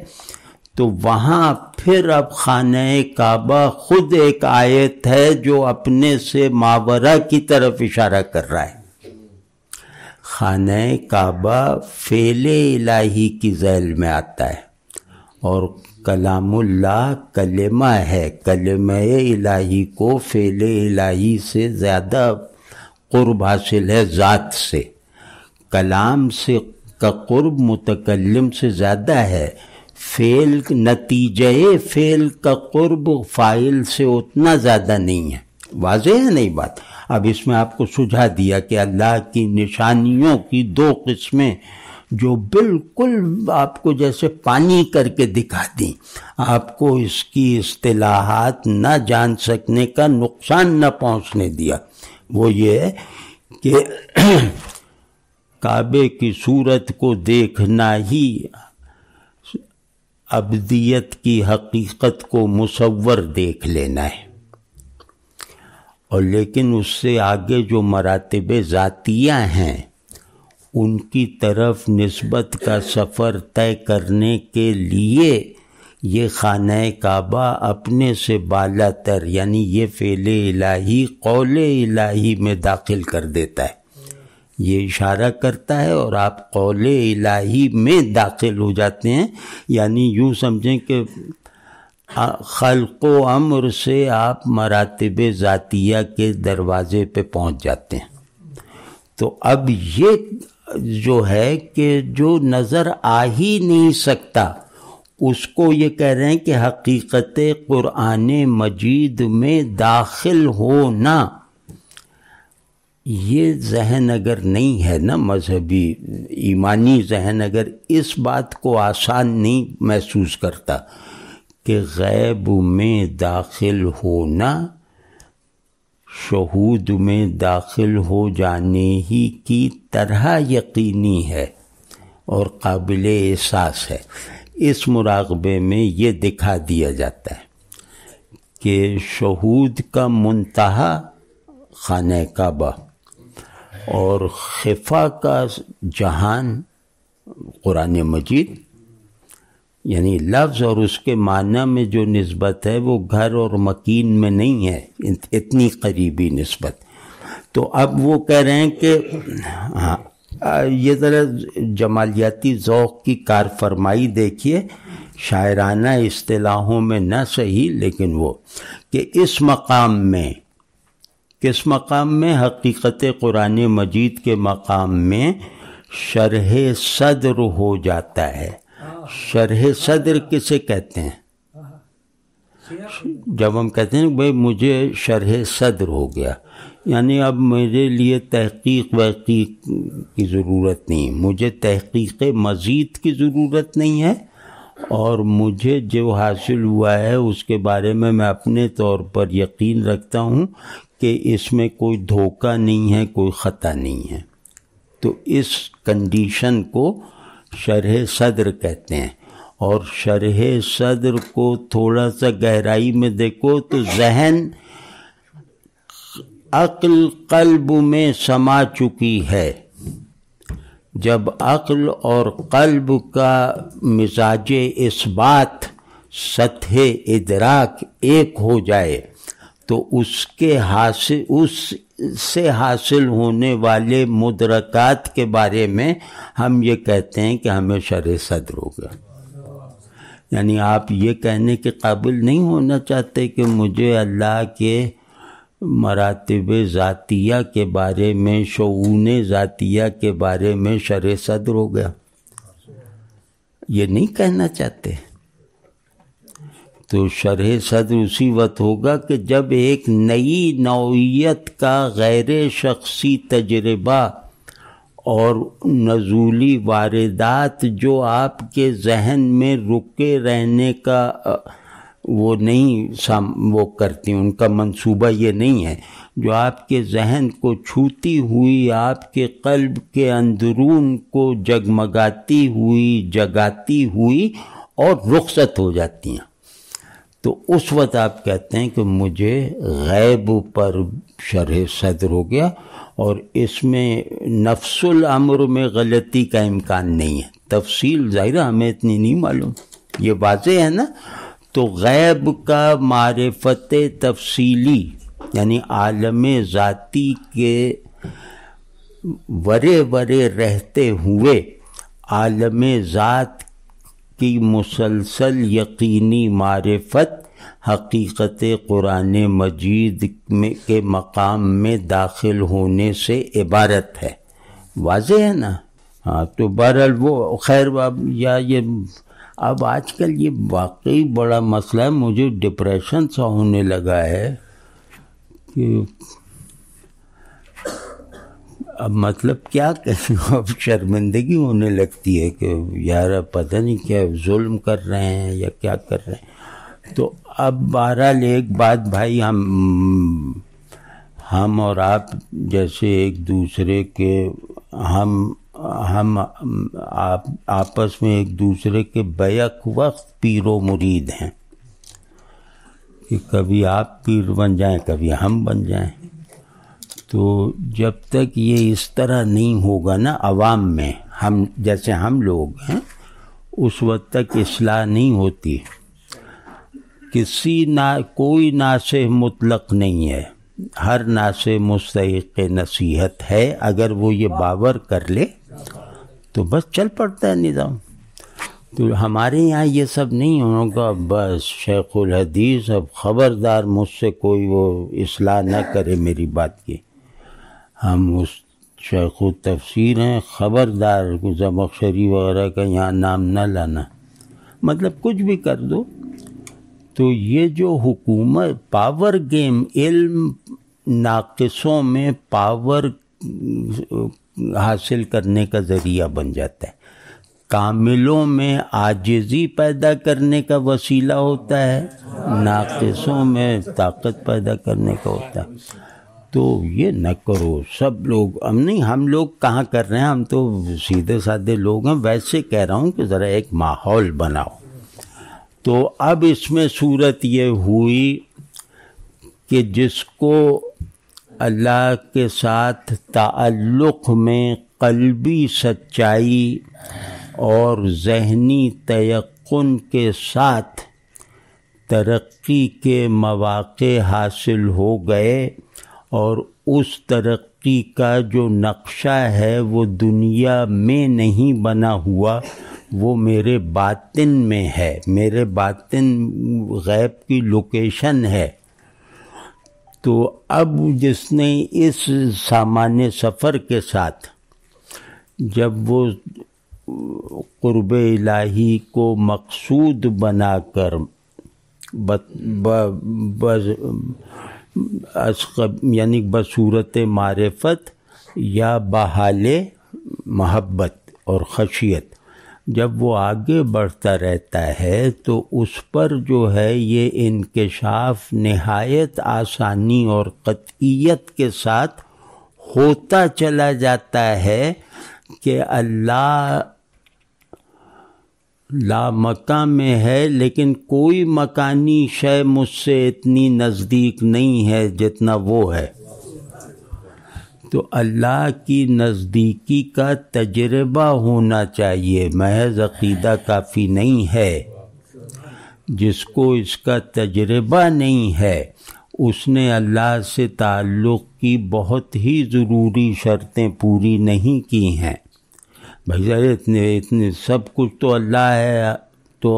تو وہاں پھر اب خانہ کعبہ خود ایک آیت ہے جو اپنے سے ماورا کی طرف اشارہ کر رہا ہے۔ خانہ کعبہ فعل الہی کی ذیل میں آتا ہے، اور کلام اللہ کلمہ ہے، کلمہ الہی کو فعل الہی سے زیادہ قرب حاصل ہے ذات سے، کلام سے کا قرب متکلم سے زیادہ ہے، فعل نتیجہ فعل کا قرب فاعل سے اتنا زیادہ نہیں ہے۔ واضح ہے نہیں بات؟ اب اس میں آپ کو سجھا دیا کہ اللہ کی نشانیوں کی دو قسمیں جو بالکل آپ کو جیسے پانی کر کے دکھا دیں، آپ کو اس کی اصطلاحات نہ جان سکنے کا نقصان نہ پہنچنے دیا۔ وہ یہ ہے کہ کعبے کی صورت کو دیکھنا ہی ابدیت کی حقیقت کو مصور دیکھ لینا ہے، اور لیکن اس سے آگے جو مراتب ذاتیہ ہیں ان کی طرف نسبت کا سفر طے کرنے کے لیے یہ خانہ کعبہ اپنے سے بالا تر، یعنی یہ فعل الہی قول الہی میں داخل کر دیتا ہے، یہ اشارہ کرتا ہے اور آپ قول الہی میں داخل ہو جاتے ہیں۔ یعنی یوں سمجھیں کہ خلق و امر سے آپ مراتب ذاتیہ کے دروازے پہ پہنچ جاتے ہیں۔ تو اب یہ جو ہے کہ جو نظر آ ہی نہیں سکتا اس کو یہ کہہ رہے ہیں کہ حقیقت قرآن مجید میں داخل ہونا، یہ ذہن اگر نہیں ہے نا مذہبی ایمانی ذہن، اگر اس بات کو آسان نہیں محسوس کرتا کہ غیب میں داخل ہونا شہود میں داخل ہو جانے ہی کی طرح یقینی ہے اور قابل احساس ہے، اس مراقبے میں یہ دکھا دیا جاتا ہے کہ شہود کا منتہا خانہ کعبہ اور خفا کا جہان قرآن مجید، یعنی لفظ اور اس کے معنی میں جو نسبت ہے وہ گھر اور مکین میں نہیں ہے، اتنی قریبی نسبت۔ تو اب وہ کہہ رہے ہیں کہ یہ ذرا جمالیاتی ذوق کی کار فرمائی دیکھیے، شاعرانہ اصطلاحوں میں نہ صحیح، لیکن وہ کہ اس مقام میں، کس مقام میں؟ حقیقت قرآن مجید کے مقام میں شرح صدر ہو جاتا ہے۔ شرح صدر کسے کہتے ہیں؟ جب ہم کہتے ہیں بھئی مجھے شرح صدر ہو گیا، یعنی اب میرے لیے تحقیق وحقیق کی ضرورت نہیں، مجھے تحقیق مزید کی ضرورت نہیں ہے، اور مجھے جو حاصل ہوا ہے اس کے بارے میں میں اپنے طور پر یقین رکھتا ہوں کہ اس میں کوئی دھوکہ نہیں ہے، کوئی خطا نہیں ہے۔ تو اس کنڈیشن کو شرح صدر کہتے ہیں، اور شرح صدر کو تھوڑا سا گہرائی میں دیکھو تو ذہن عقل قلب میں سما چکی ہے۔ جب عقل اور قلب کا مزاج اثبات سطح ادراک ایک ہو جائے تو اس سے حاصل ہونے والے مدرکات کے بارے میں ہم یہ کہتے ہیں کہ ہمیں شرح صدر ہو گیا۔ یعنی آپ یہ کہنے کے قابل نہیں ہونا چاہتے کہ مجھے اللہ کے مراتب ذاتیہ کے بارے میں، شؤون ذاتیہ کے بارے میں شرح صدر ہو گیا، یہ نہیں کہنا چاہتے۔ تو شرح صدر اسی وقت ہوگا کہ جب ایک نئی نوعیت کا غیر شخصی تجربہ اور نزولی واردات جو آپ کے ذہن میں رکے رہنے کا وہ نہیں وہ کرتی، ان کا منصوبہ یہ نہیں ہے، جو آپ کے ذہن کو چھوتی ہوئی، آپ کے قلب کے اندرون کو جگمگاتی ہوئی، جگاتی ہوئی اور رخصت ہو جاتی ہیں۔ تو اس وقت آپ کہتے ہیں کہ مجھے غیب پر شرح صدر ہو گیا، اور اس میں نفس الامر میں غلطی کا امکان نہیں ہے. تفصیل ظاہر ہمیں اتنی نہیں معلوم، یہ واضح ہے نا. تو غیب کا معرفت تفصیلی یعنی عالم ذاتی کے ورے ورے رہتے ہوئے عالم ذات کی مسلسل یقینی معرفت حقیقت قرآن مجید کے مقام میں داخل ہونے سے عبارت ہے. واضح ہے نا؟ ہاں تو بہرحال وہ خیر اب آج کل یہ واقعی بڑا مسئلہ ہے. مجھے ڈپریشن سا ہونے لگا ہے کہ اب مطلب کیا کہیں، اب شرمندگی ہونے لگتی ہے کہ یار پتہ نہیں کیا ظلم کر رہے ہیں یا کیا کر رہے ہیں. تو اب بہرحال ایک بات بھائی، ہم اور آپ جیسے ایک دوسرے کے ہم آپس میں ایک دوسرے کے بیک وقت پیر و مرید ہیں کہ کبھی آپ پیر بن جائیں کبھی ہم بن جائیں. تو جب تک یہ اس طرح نہیں ہوگا نا عوام میں، ہم جیسے ہم لوگ ہیں، اس وقت تک اصلاح نہیں ہوتی. کوئی ناصح مطلق نہیں ہے، ہر ناصح مستحق نصیحت ہے. اگر وہ یہ باور کر لے تو بس چل پڑتا ہے نظام. تو ہمارے یہاں یہ سب نہیں ہوگا. بس شیخ الحدیث، اب خبردار مجھ سے کوئی وہ اصلاح نہ کرے میری بات کی. ہم اس شیخ التفسیر ہیں، خبردار زمخشری وغیرہ کا یہاں نام نہ لانا. مطلب کچھ بھی کر دو. تو یہ جو حکومت پاور گیم، علم ناقصوں میں پاور حاصل کرنے کا ذریعہ بن جاتا ہے، کاملوں میں عاجزی پیدا کرنے کا وسیلہ ہوتا ہے، ناقصوں میں طاقت پیدا کرنے کا ہوتا ہے. تو یہ نہ کرو. سب لوگ ہم لوگ کہاں کر رہے ہیں، ہم تو سیدھے سادے لوگ ہیں. ویسے کہہ رہا ہوں کہ ذرا ایک ماحول بناؤ. تو اب اس میں صورت یہ ہوئی کہ جس کو اللہ کے ساتھ تعلق میں قلبی سچائی اور ذہنی تیقن کے ساتھ ترقی کے مواقع حاصل ہو گئے، اور اس ترقی کا جو نقشہ ہے وہ دنیا میں نہیں بنا ہوا، وہ میرے باطن میں ہے. میرے باطن غیب کی لوکیشن ہے. تو اب جس نے اس سامان سفر کے ساتھ جب وہ قرب الہی کو مقصود بنا کر یعنی بصورت معرفت یا بحال محبت اور خشیت، جب وہ آگے بڑھتا رہتا ہے تو اس پر جو ہے یہ انکشاف نہایت آسانی اور قطعیت کے ساتھ ہوتا چلا جاتا ہے کہ اللہ لا مکان میں ہے، لیکن کوئی مکانی شے مجھ سے اتنی نزدیک نہیں ہے جتنا وہ ہے. تو اللہ کی نزدیکی کا تجربہ ہونا چاہیے، محض عقیدہ کافی نہیں ہے. جس کو اس کا تجربہ نہیں ہے اس نے اللہ سے تعلق کی بہت ہی ضروری شرطیں پوری نہیں کی ہیں. بھائی اتنے سب کچھ تو اللہ ہے تو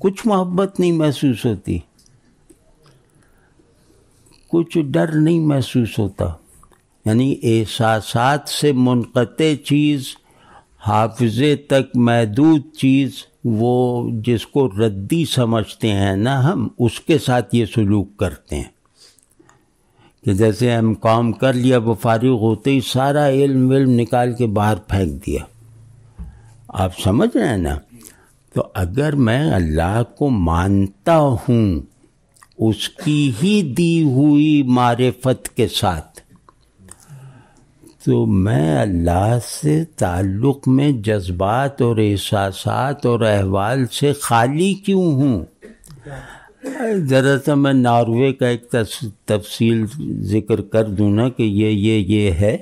کچھ محبت نہیں محسوس ہوتی، کچھ ڈر نہیں محسوس ہوتا. یعنی احساسات سے منقطع چیز، حافظے تک محدود چیز، وہ جس کو ردی سمجھتے ہیں نا ہم، اس کے ساتھ یہ سلوک کرتے ہیں کہ جیسے ہم کام کر لیا، وہ فارغ ہوتے ہی سارا علم نکال کے باہر پھینک دیا. آپ سمجھ رہے ہیں نا؟ تو اگر میں اللہ کو مانتا ہوں اس کی ہی دی ہوئی معرفت کے ساتھ، تو میں اللہ سے تعلق میں جذبات اور احساسات اور احوال سے خالی کیوں ہوں؟ ذرا سا میں ناروے کا ایک تفصیل ذکر کر دوں نا کہ یہ ہے،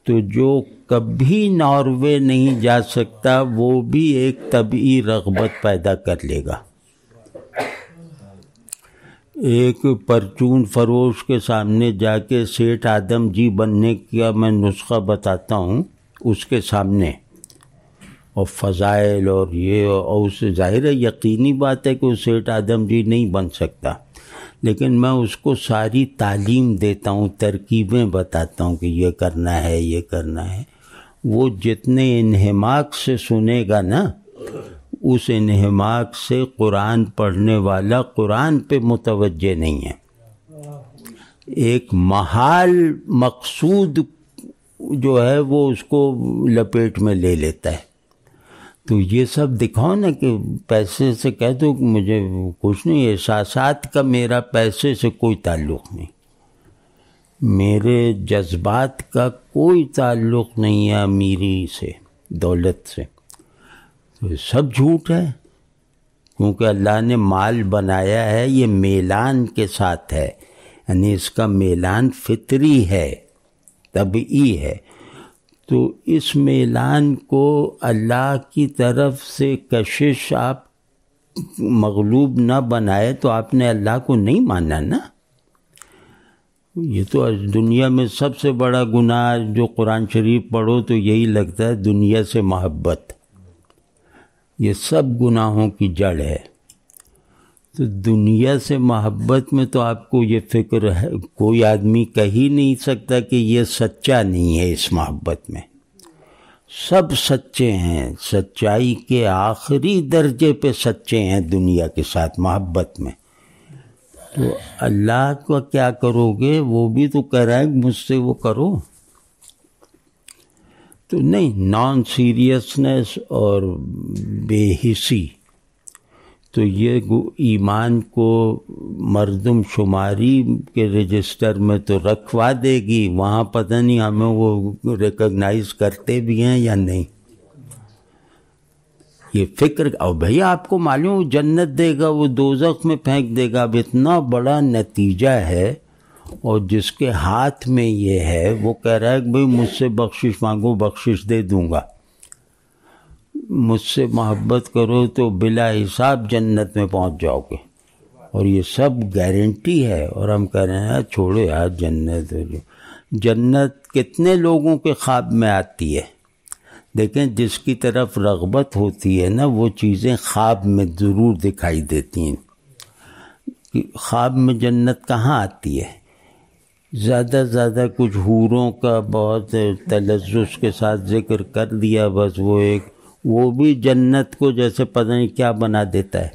تو جو کبھی ناروے نہیں جا سکتا وہ بھی ایک طبعی رغبت پیدا کر لے گا۔ ایک پرچون فروش کے سامنے جا کے سیٹھ آدم جی بننے کا میں نسخہ بتاتا ہوں اس کے سامنے، اور فضائل اور یہ، اور اس سے ظاہر ہے یقینی بات ہے کہ وہ سیٹھ آدم جی نہیں بن سکتا، لیکن میں اس کو ساری تعلیم دیتا ہوں، ترکیبیں بتاتا ہوں کہ یہ کرنا ہے یہ کرنا ہے۔ وہ جتنے انہماک سے سنے گا نا، اس انہماک سے قرآن پڑھنے والا قرآن پہ متوجہ نہیں ہے، ایک محال مقصود جو ہے وہ اس کو لپیٹ میں لے لیتا ہے۔ تو یہ سب دکھاؤ نا کہ پیسے سے کہہ دو کہ مجھے کچھ نہیں، احساسات کا میرا پیسے سے کوئی تعلق نہیں، میرے جذبات کا کوئی تعلق نہیں ہے امیری سے، دولت سے، تو سب جھوٹ ہے، کیونکہ اللہ نے مال بنایا ہے یہ میلان کے ساتھ ہے، یعنی اس کا میلان فطری ہے، طبعی ہے، تو اس میلان کو اللہ کی طرف سے کشش آپ مغلوب نہ بنائے تو آپ نے اللہ کو نہیں مانا نا۔ یہ تو دنیا میں سب سے بڑا گناہ جو قرآن شریف پڑھو تو یہی لگتا ہے، دنیا سے محبت، یہ سب گناہوں کی جڑ ہے۔ تو دنیا سے محبت میں تو آپ کو یہ فکر ہے، کوئی آدمی کہہ ہی نہیں سکتا کہ یہ سچا نہیں ہے، اس محبت میں سب سچے ہیں، سچائی کے آخری درجے پہ سچے ہیں دنیا کے ساتھ محبت میں۔ تو اللہ کو کیا کرو گے، وہ بھی تو کہہ رہا ہے مجھ سے وہ کرو، تو نہیں، نان سیریسنس اور بے حسی، تو یہ ایمان کو مردم شماری کے رجسٹر میں تو رکھوا دے گی، وہاں پتہ نہیں ہمیں وہ ریکگنائز کرتے بھی ہیں یا نہیں۔ یہ فکر، اور بھئی آپ کو معلوم وہ جنت دے گا وہ دوزخ میں پھینک دے گا، اب اتنا بڑا نتیجہ ہے، اور جس کے ہاتھ میں یہ ہے وہ کہہ رہا ہے کہ بھئی مجھ سے بخشش مانگو بخشش دے دوں گا، مجھ سے محبت کرو تو بلا حساب جنت میں پہنچ جاؤ گے، اور یہ سب گارنٹی ہے، اور ہم کہہ رہے ہیں چھوڑو یار جنت، جنت کتنے لوگوں کے خواب میں آتی ہے، دیکھیں جس کی طرف رغبت ہوتی ہے نا وہ چیزیں خواب میں ضرور دکھائی دیتی ہیں۔ خواب میں جنت کہاں آتی ہے؟ زیادہ زیادہ کچھ حوروں کا بہت تلذذ کے ساتھ ذکر کر دیا، بس وہ بھی جنت کو جیسے پتہ نہیں کیا بنا دیتا ہے،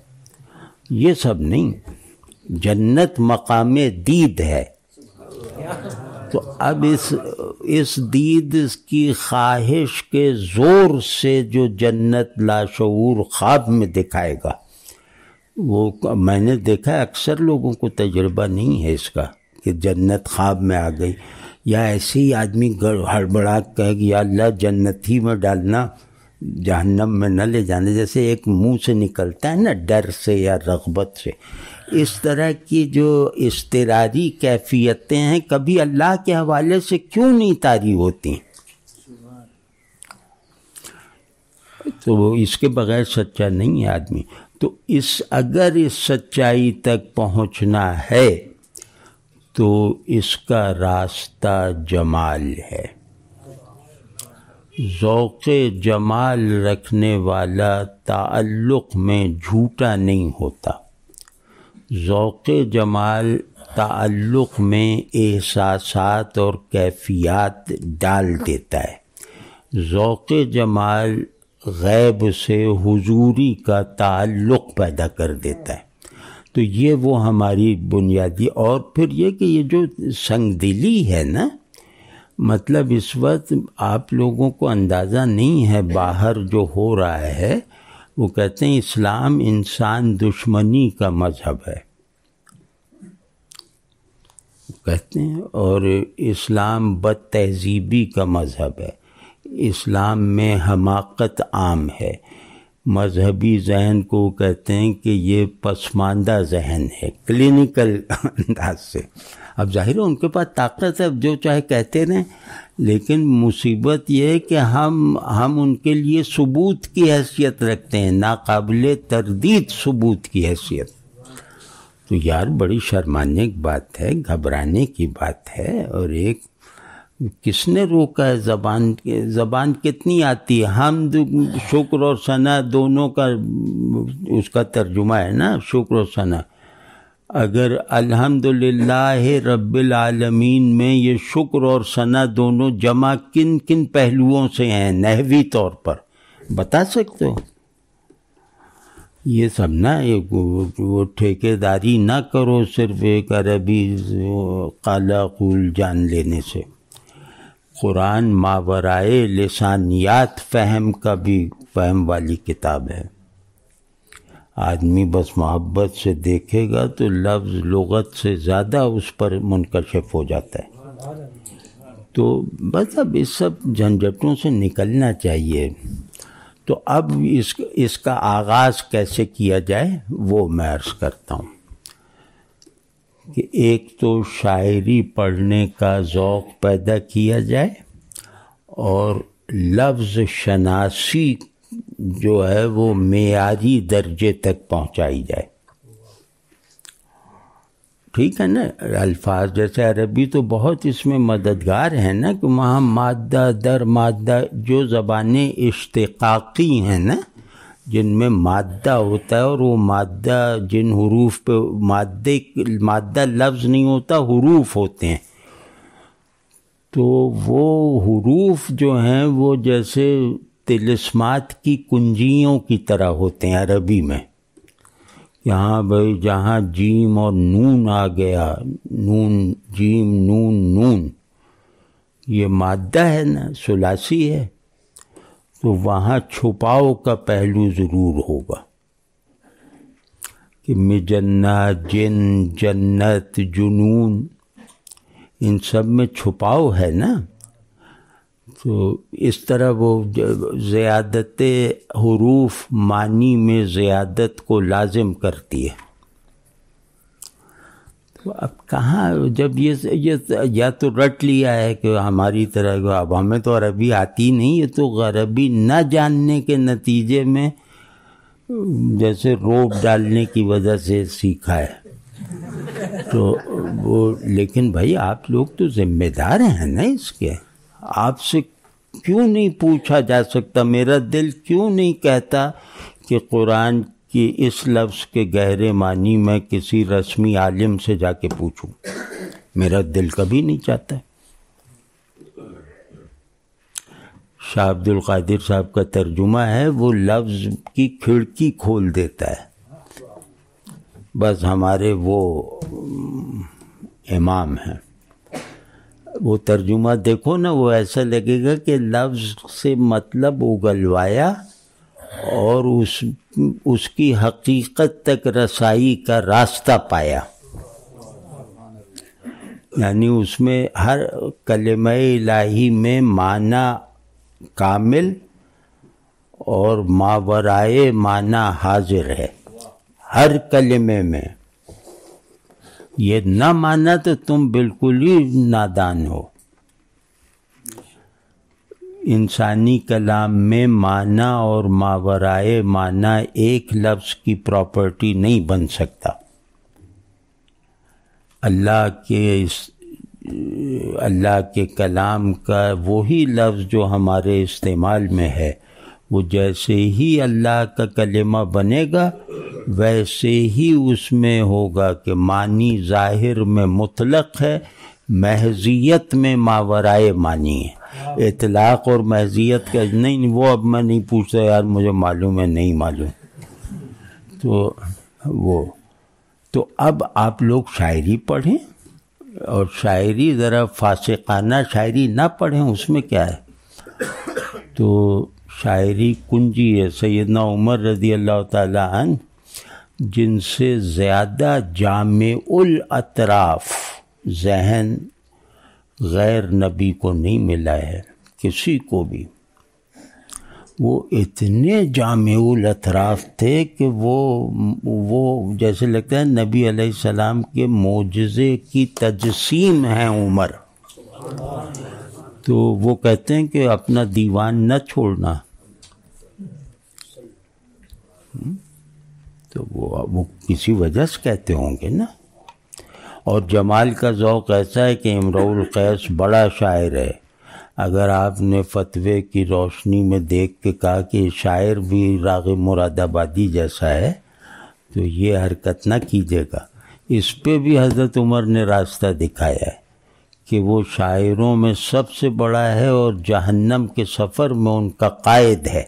یہ سب نہیں، جنت مقام دید ہے۔ تو اب اس دید کی خواہش کے زور سے جو جنت لاشعور خواب میں دکھائے گا، وہ میں نے دیکھا اکثر لوگوں کو تجربہ نہیں ہے اس کا کہ جنت خواب میں آ گئی، یا ایسے ہی آدمی ہڑبڑا کہے کہ یا اللہ جنت ہی میں ڈالنا، جہنم میں نہ لے جانے، جیسے ایک منہ سے نکلتا ہے نا ڈر سے یا رغبت سے، اس طرح کی جو اضطراری کیفیتیں ہیں کبھی اللہ کے حوالے سے کیوں نہیں طاری ہوتی؟ تو وہ اس کے بغیر سچا نہیں ہے آدمی۔ تو اگر اس سچائی تک پہنچنا ہے تو اس کا راستہ جمال ہے۔ ذوق جمال رکھنے والا تعلق میں جھوٹا نہیں ہوتا، ذوق جمال تعلق میں احساسات اور کیفیات ڈال دیتا ہے، ذوق جمال غیب سے حضوری کا تعلق پیدا کر دیتا ہے۔ تو یہ وہ ہماری بنیادی، اور پھر یہ کہ یہ جو سنگ دلی ہے نا، مطلب اس وقت آپ لوگوں کو اندازہ نہیں ہے باہر جو ہو رہا ہے، وہ کہتے ہیں اسلام انسان دشمنی کا مذہب ہے کہتے ہیں، اور اسلام بد تہذیبی کا مذہب ہے، اسلام میں حماقت عام ہے، مذہبی ذہن کو کہتے ہیں کہ یہ پسماندہ ذہن ہے، کلینکل انداز سے. اب ظاہر ہے ان کے پاس طاقت ہے، جو چاہے کہتے رہیں، لیکن مصیبت یہ ہے کہ ہم ان کے لیے ثبوت کی حیثیت رکھتے ہیں، ناقابل تردید ثبوت کی حیثیت. تو یار بڑی شرمانے کی بات ہے، گھبرانے کی بات ہے. اور ایک کس نے روکا ہے؟ زبان کتنی آتی ہے؟ حمد، شکر اور ثنا دونوں کا اس کا ترجمہ ہے نا، شکر اور ثنا. اگر الحمدللہ رب العالمین میں یہ شکر اور ثنا دونوں جمع کن کن پہلوؤں سے ہیں نحوی طور پر بتا سکتے ہو؟ یہ سب نا وہ ٹھیکیداری نہ کرو صرف ایک عربی قالا قول جان لینے سے. قرآن ماورائے لسانیات فہم کا بھی فہم والی کتاب ہے. آدمی بس محبت سے دیکھے گا تو لفظ لغت سے زیادہ اس پر منکشف ہو جاتا ہے. تو بس اب اس سب جھنجھٹوں سے نکلنا چاہیے. تو اب اس کا آغاز کیسے کیا جائے وہ میں عرض کرتا ہوں کہ ایک تو شاعری پڑھنے کا ذوق پیدا کیا جائے اور لفظ شناسی جو ہے وہ معیاری درجے تک پہنچائی جائے. ٹھیک ہے نا؟ الفاظ جیسے عربی تو بہت اس میں مددگار ہیں نا، کہ وہاں مادہ در مادہ جو زبانیں اشتقاقی ہیں نا، جن میں مادہ ہوتا ہے، اور وہ مادہ جن حروف پہ مادہ لفظ نہیں ہوتا، حروف ہوتے ہیں. تو وہ حروف جو ہیں وہ جیسے طلسمات کی کنجیوں کی طرح ہوتے ہیں عربی میں. یہاں بھائی جہاں جیم اور نون آ گیا، نون جیم نون نون، یہ مادہ ہے نا، ثلاثی ہے، تو وہاں چھپاؤ کا پہلو ضرور ہوگا کہ مجنہ، جن، جنت، جنون، ان سب میں چھپاؤ ہے نا. تو اس طرح وہ زیادت حروف معنی میں زیادت کو لازم کرتی ہے. تو اب کہاں جب یہ یا تو رٹ لیا ہے کہ ہماری طرح، اب ہمیں تو عربی آتی نہیں، یہ تو عربی نہ جاننے کے نتیجے میں جیسے روب ڈالنے کی وجہ سے سیکھا ہے. تو وہ لیکن بھائی آپ لوگ تو ذمہ دار ہیں نا اس کے. آپ سے کیوں نہیں پوچھا جا سکتا؟ میرا دل کیوں نہیں کہتا کہ قرآن کی اس لفظ کے گہرے معنی میں کسی رسمی عالم سے جا کے پوچھوں؟ میرا دل کبھی نہیں چاہتا. شاہ عبد القادر صاحب کا ترجمہ ہے، وہ لفظ کی کھڑکی کھول دیتا ہے. بس ہمارے وہ امام ہیں، وہ ترجمہ دیکھو نا، وہ ایسا لگے گا کہ لفظ سے مطلب اگلوایا اور اس کی حقیقت تک رسائی کا راستہ پایا. یعنی اس میں ہر کلمہ الہی میں معنی کامل اور ماورائے معنی حاضر ہے ہر کلمے میں. یہ نہ مانا تو تم بالکل ہی نادان ہو. انسانی کلام میں معنی اور ماورائے معنی ایک لفظ کی پراپرٹی نہیں بن سکتا. اللہ کے کلام کا وہی لفظ جو ہمارے استعمال میں ہے، وہ جیسے ہی اللہ کا کلمہ بنے گا ویسے ہی اس میں ہوگا کہ معنی ظاہر میں مطلق ہے، محضیت میں ماورائے معنی ہے. اطلاق اور محضیت کا نہیں، وہ اب میں نہیں پوچھتا یار مجھے معلوم ہے نہیں معلوم. تو اب آپ لوگ شاعری پڑھیں، اور شاعری ذرا فاسقانہ شاعری نہ پڑھیں، اس میں کیا ہے. تو شاعری کنجی ہے. سیدنا عمر رضی اللہ تعالیٰ عنہ جن سے زیادہ جامع الاطراف ذہن غیر نبی کو نہیں ملا ہے، کسی کو بھی. وہ اتنے جامع الاطراف تھے کہ وہ جیسے لگتا ہے نبی علیہ السلام کے معجزے کی تجسیم ہے عمر. تو وہ کہتے ہیں کہ اپنا دیوان نہ چھوڑنا. تو وہ کسی وجہ سے کہتے ہوں گے نا. اور جمال کا ذوق ایسا ہے کہ امرؤ القیس بڑا شاعر ہے. اگر آپ نے فتوے کی روشنی میں دیکھ کے کہا کہ شاعر بھی راغب مراد آبادی جیسا ہے تو یہ حرکت نہ کیجیے گا. اس پہ بھی حضرت عمر نے راستہ دکھایا ہے کہ وہ شاعروں میں سب سے بڑا ہے اور جہنم کے سفر میں ان کا قائد ہے.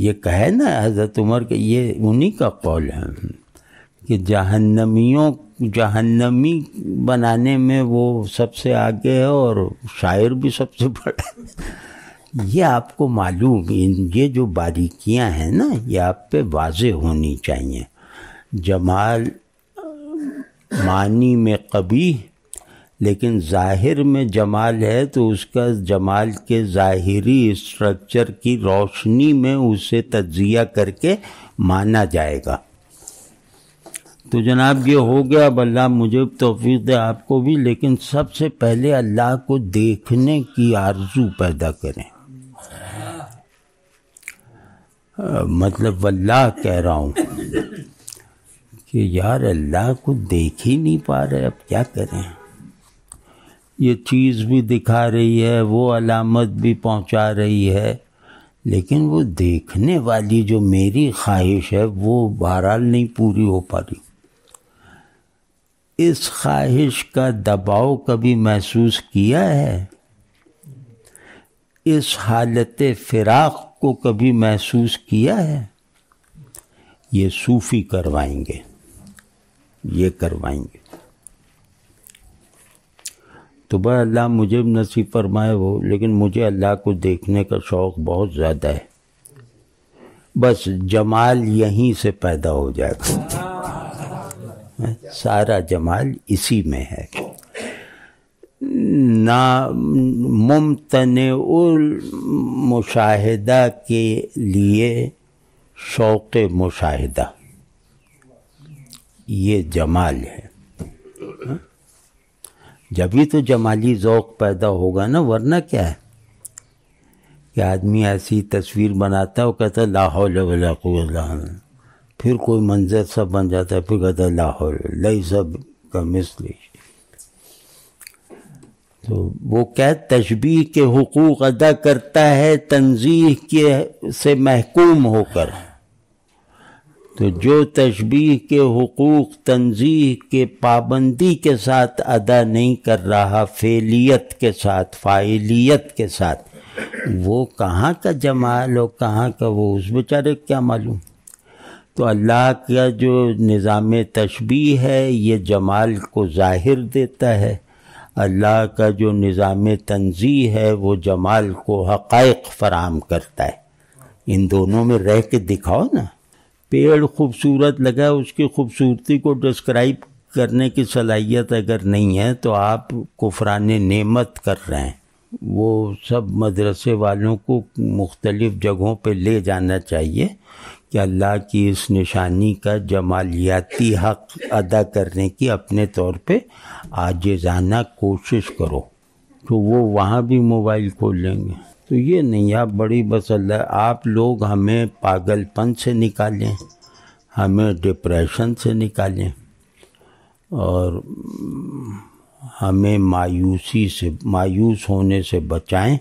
یہ کہے نا حضرت عمر کہ یہ انہی کا قول ہے کہ جہنمی بنانے میں وہ سب سے آگے ہے اور شاعر بھی سب سے بڑا ہے. یہ آپ کو معلوم، یہ جو باریکیاں ہیں نا یہ آپ پہ واضح ہونی چاہیے. جمال معنی میں قبیح لیکن ظاہر میں جمال ہے تو اس کا جمال کے ظاہری اسٹرکچر کی روشنی میں اسے تجزیہ کر کے مانا جائے گا. تو جناب یہ ہو گیا. اب اللہ مجھے توفیق دے آپ کو بھی، لیکن سب سے پہلے اللہ کو دیکھنے کی آرزو پیدا کریں. مطلب واللہ کہہ رہا ہوں کہ یار اللہ کو دیکھ ہی نہیں پا رہے، اب کیا کریں. یہ چیز بھی دکھا رہی ہے، وہ علامت بھی پہنچا رہی ہے، لیکن وہ دیکھنے والی جو میری خواہش ہے وہ بہرحال نہیں پوری ہو پا رہی. اس خواہش کا دباؤ کبھی محسوس کیا ہے؟ اس حالت فراق کو کبھی محسوس کیا ہے؟ یہ صوفی کروائیں گے، یہ کروائیں گے. تو بھائی اللہ مجھے نصیب فرمائے وہ، لیکن مجھے اللہ کو دیکھنے کا شوق بہت زیادہ ہے. بس جمال یہیں سے پیدا ہو جائے گا، سارا جمال اسی میں ہے. نہ ممتنع المشاہدہ کے لیے شوق مشاہدہ، یہ جمال ہے. جبھی تو جمالی ذوق پیدا ہوگا نا، ورنہ کیا ہے کہ آدمی ایسی تصویر بناتا ہے وہ کہتا ہے لا حول ولا قوت الا باللہ، پھر کوئی منظر سا بن جاتا ہے پھر کہتا ہے لا حول لیس کمثلہ. تو وہ کیا تشبیہ کے حقوق ادا کرتا ہے تنزیہ کے سے محکوم ہو کر. تو جو تشبیہ کے حقوق تنزیہ کے پابندی کے ساتھ ادا نہیں کر رہا، فعلیت کے ساتھ، فاعلیت کے ساتھ، وہ کہاں کا جمال اور کہاں کا وہ، اس بیچارے کیا معلوم. تو اللہ کا جو نظام تشبیہ ہے یہ جمال کو ظاہر دیتا ہے، اللہ کا جو نظام تنزیہ ہے وہ جمال کو حقائق فراہم کرتا ہے. ان دونوں میں رہ کے دکھاؤ نا. پیڑ خوبصورت لگا، اس کی خوبصورتی کو ڈسکرائب کرنے کی صلاحیت اگر نہیں ہے تو آپ کفران نعمت کر رہے ہیں. وہ سب مدرسے والوں کو مختلف جگہوں پہ لے جانا چاہیے کہ اللہ کی اس نشانی کا جمالیاتی حق ادا کرنے کی اپنے طور پہ عاجزانہ کوشش کرو. تو وہ وہاں بھی موبائل کھول لیں گے. تو یہ نہیں، آپ بڑی بس اللہ، آپ لوگ ہمیں پاگل پن سے نکالیں، ہمیں ڈپریشن سے نکالیں، اور ہمیں مایوس ہونے سے بچائیں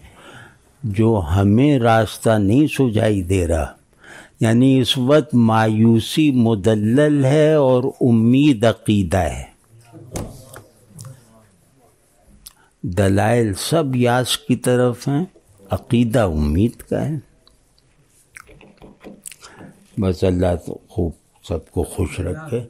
جو ہمیں راستہ نہیں سجائی دے رہا. یعنی اس وقت مایوسی مدلل ہے اور امید عقیدہ ہے. دلائل سب یاس کی طرف ہیں، عقیدہ امید کا ہے. بس اللہ تو خوب سب کو خوش رکھے.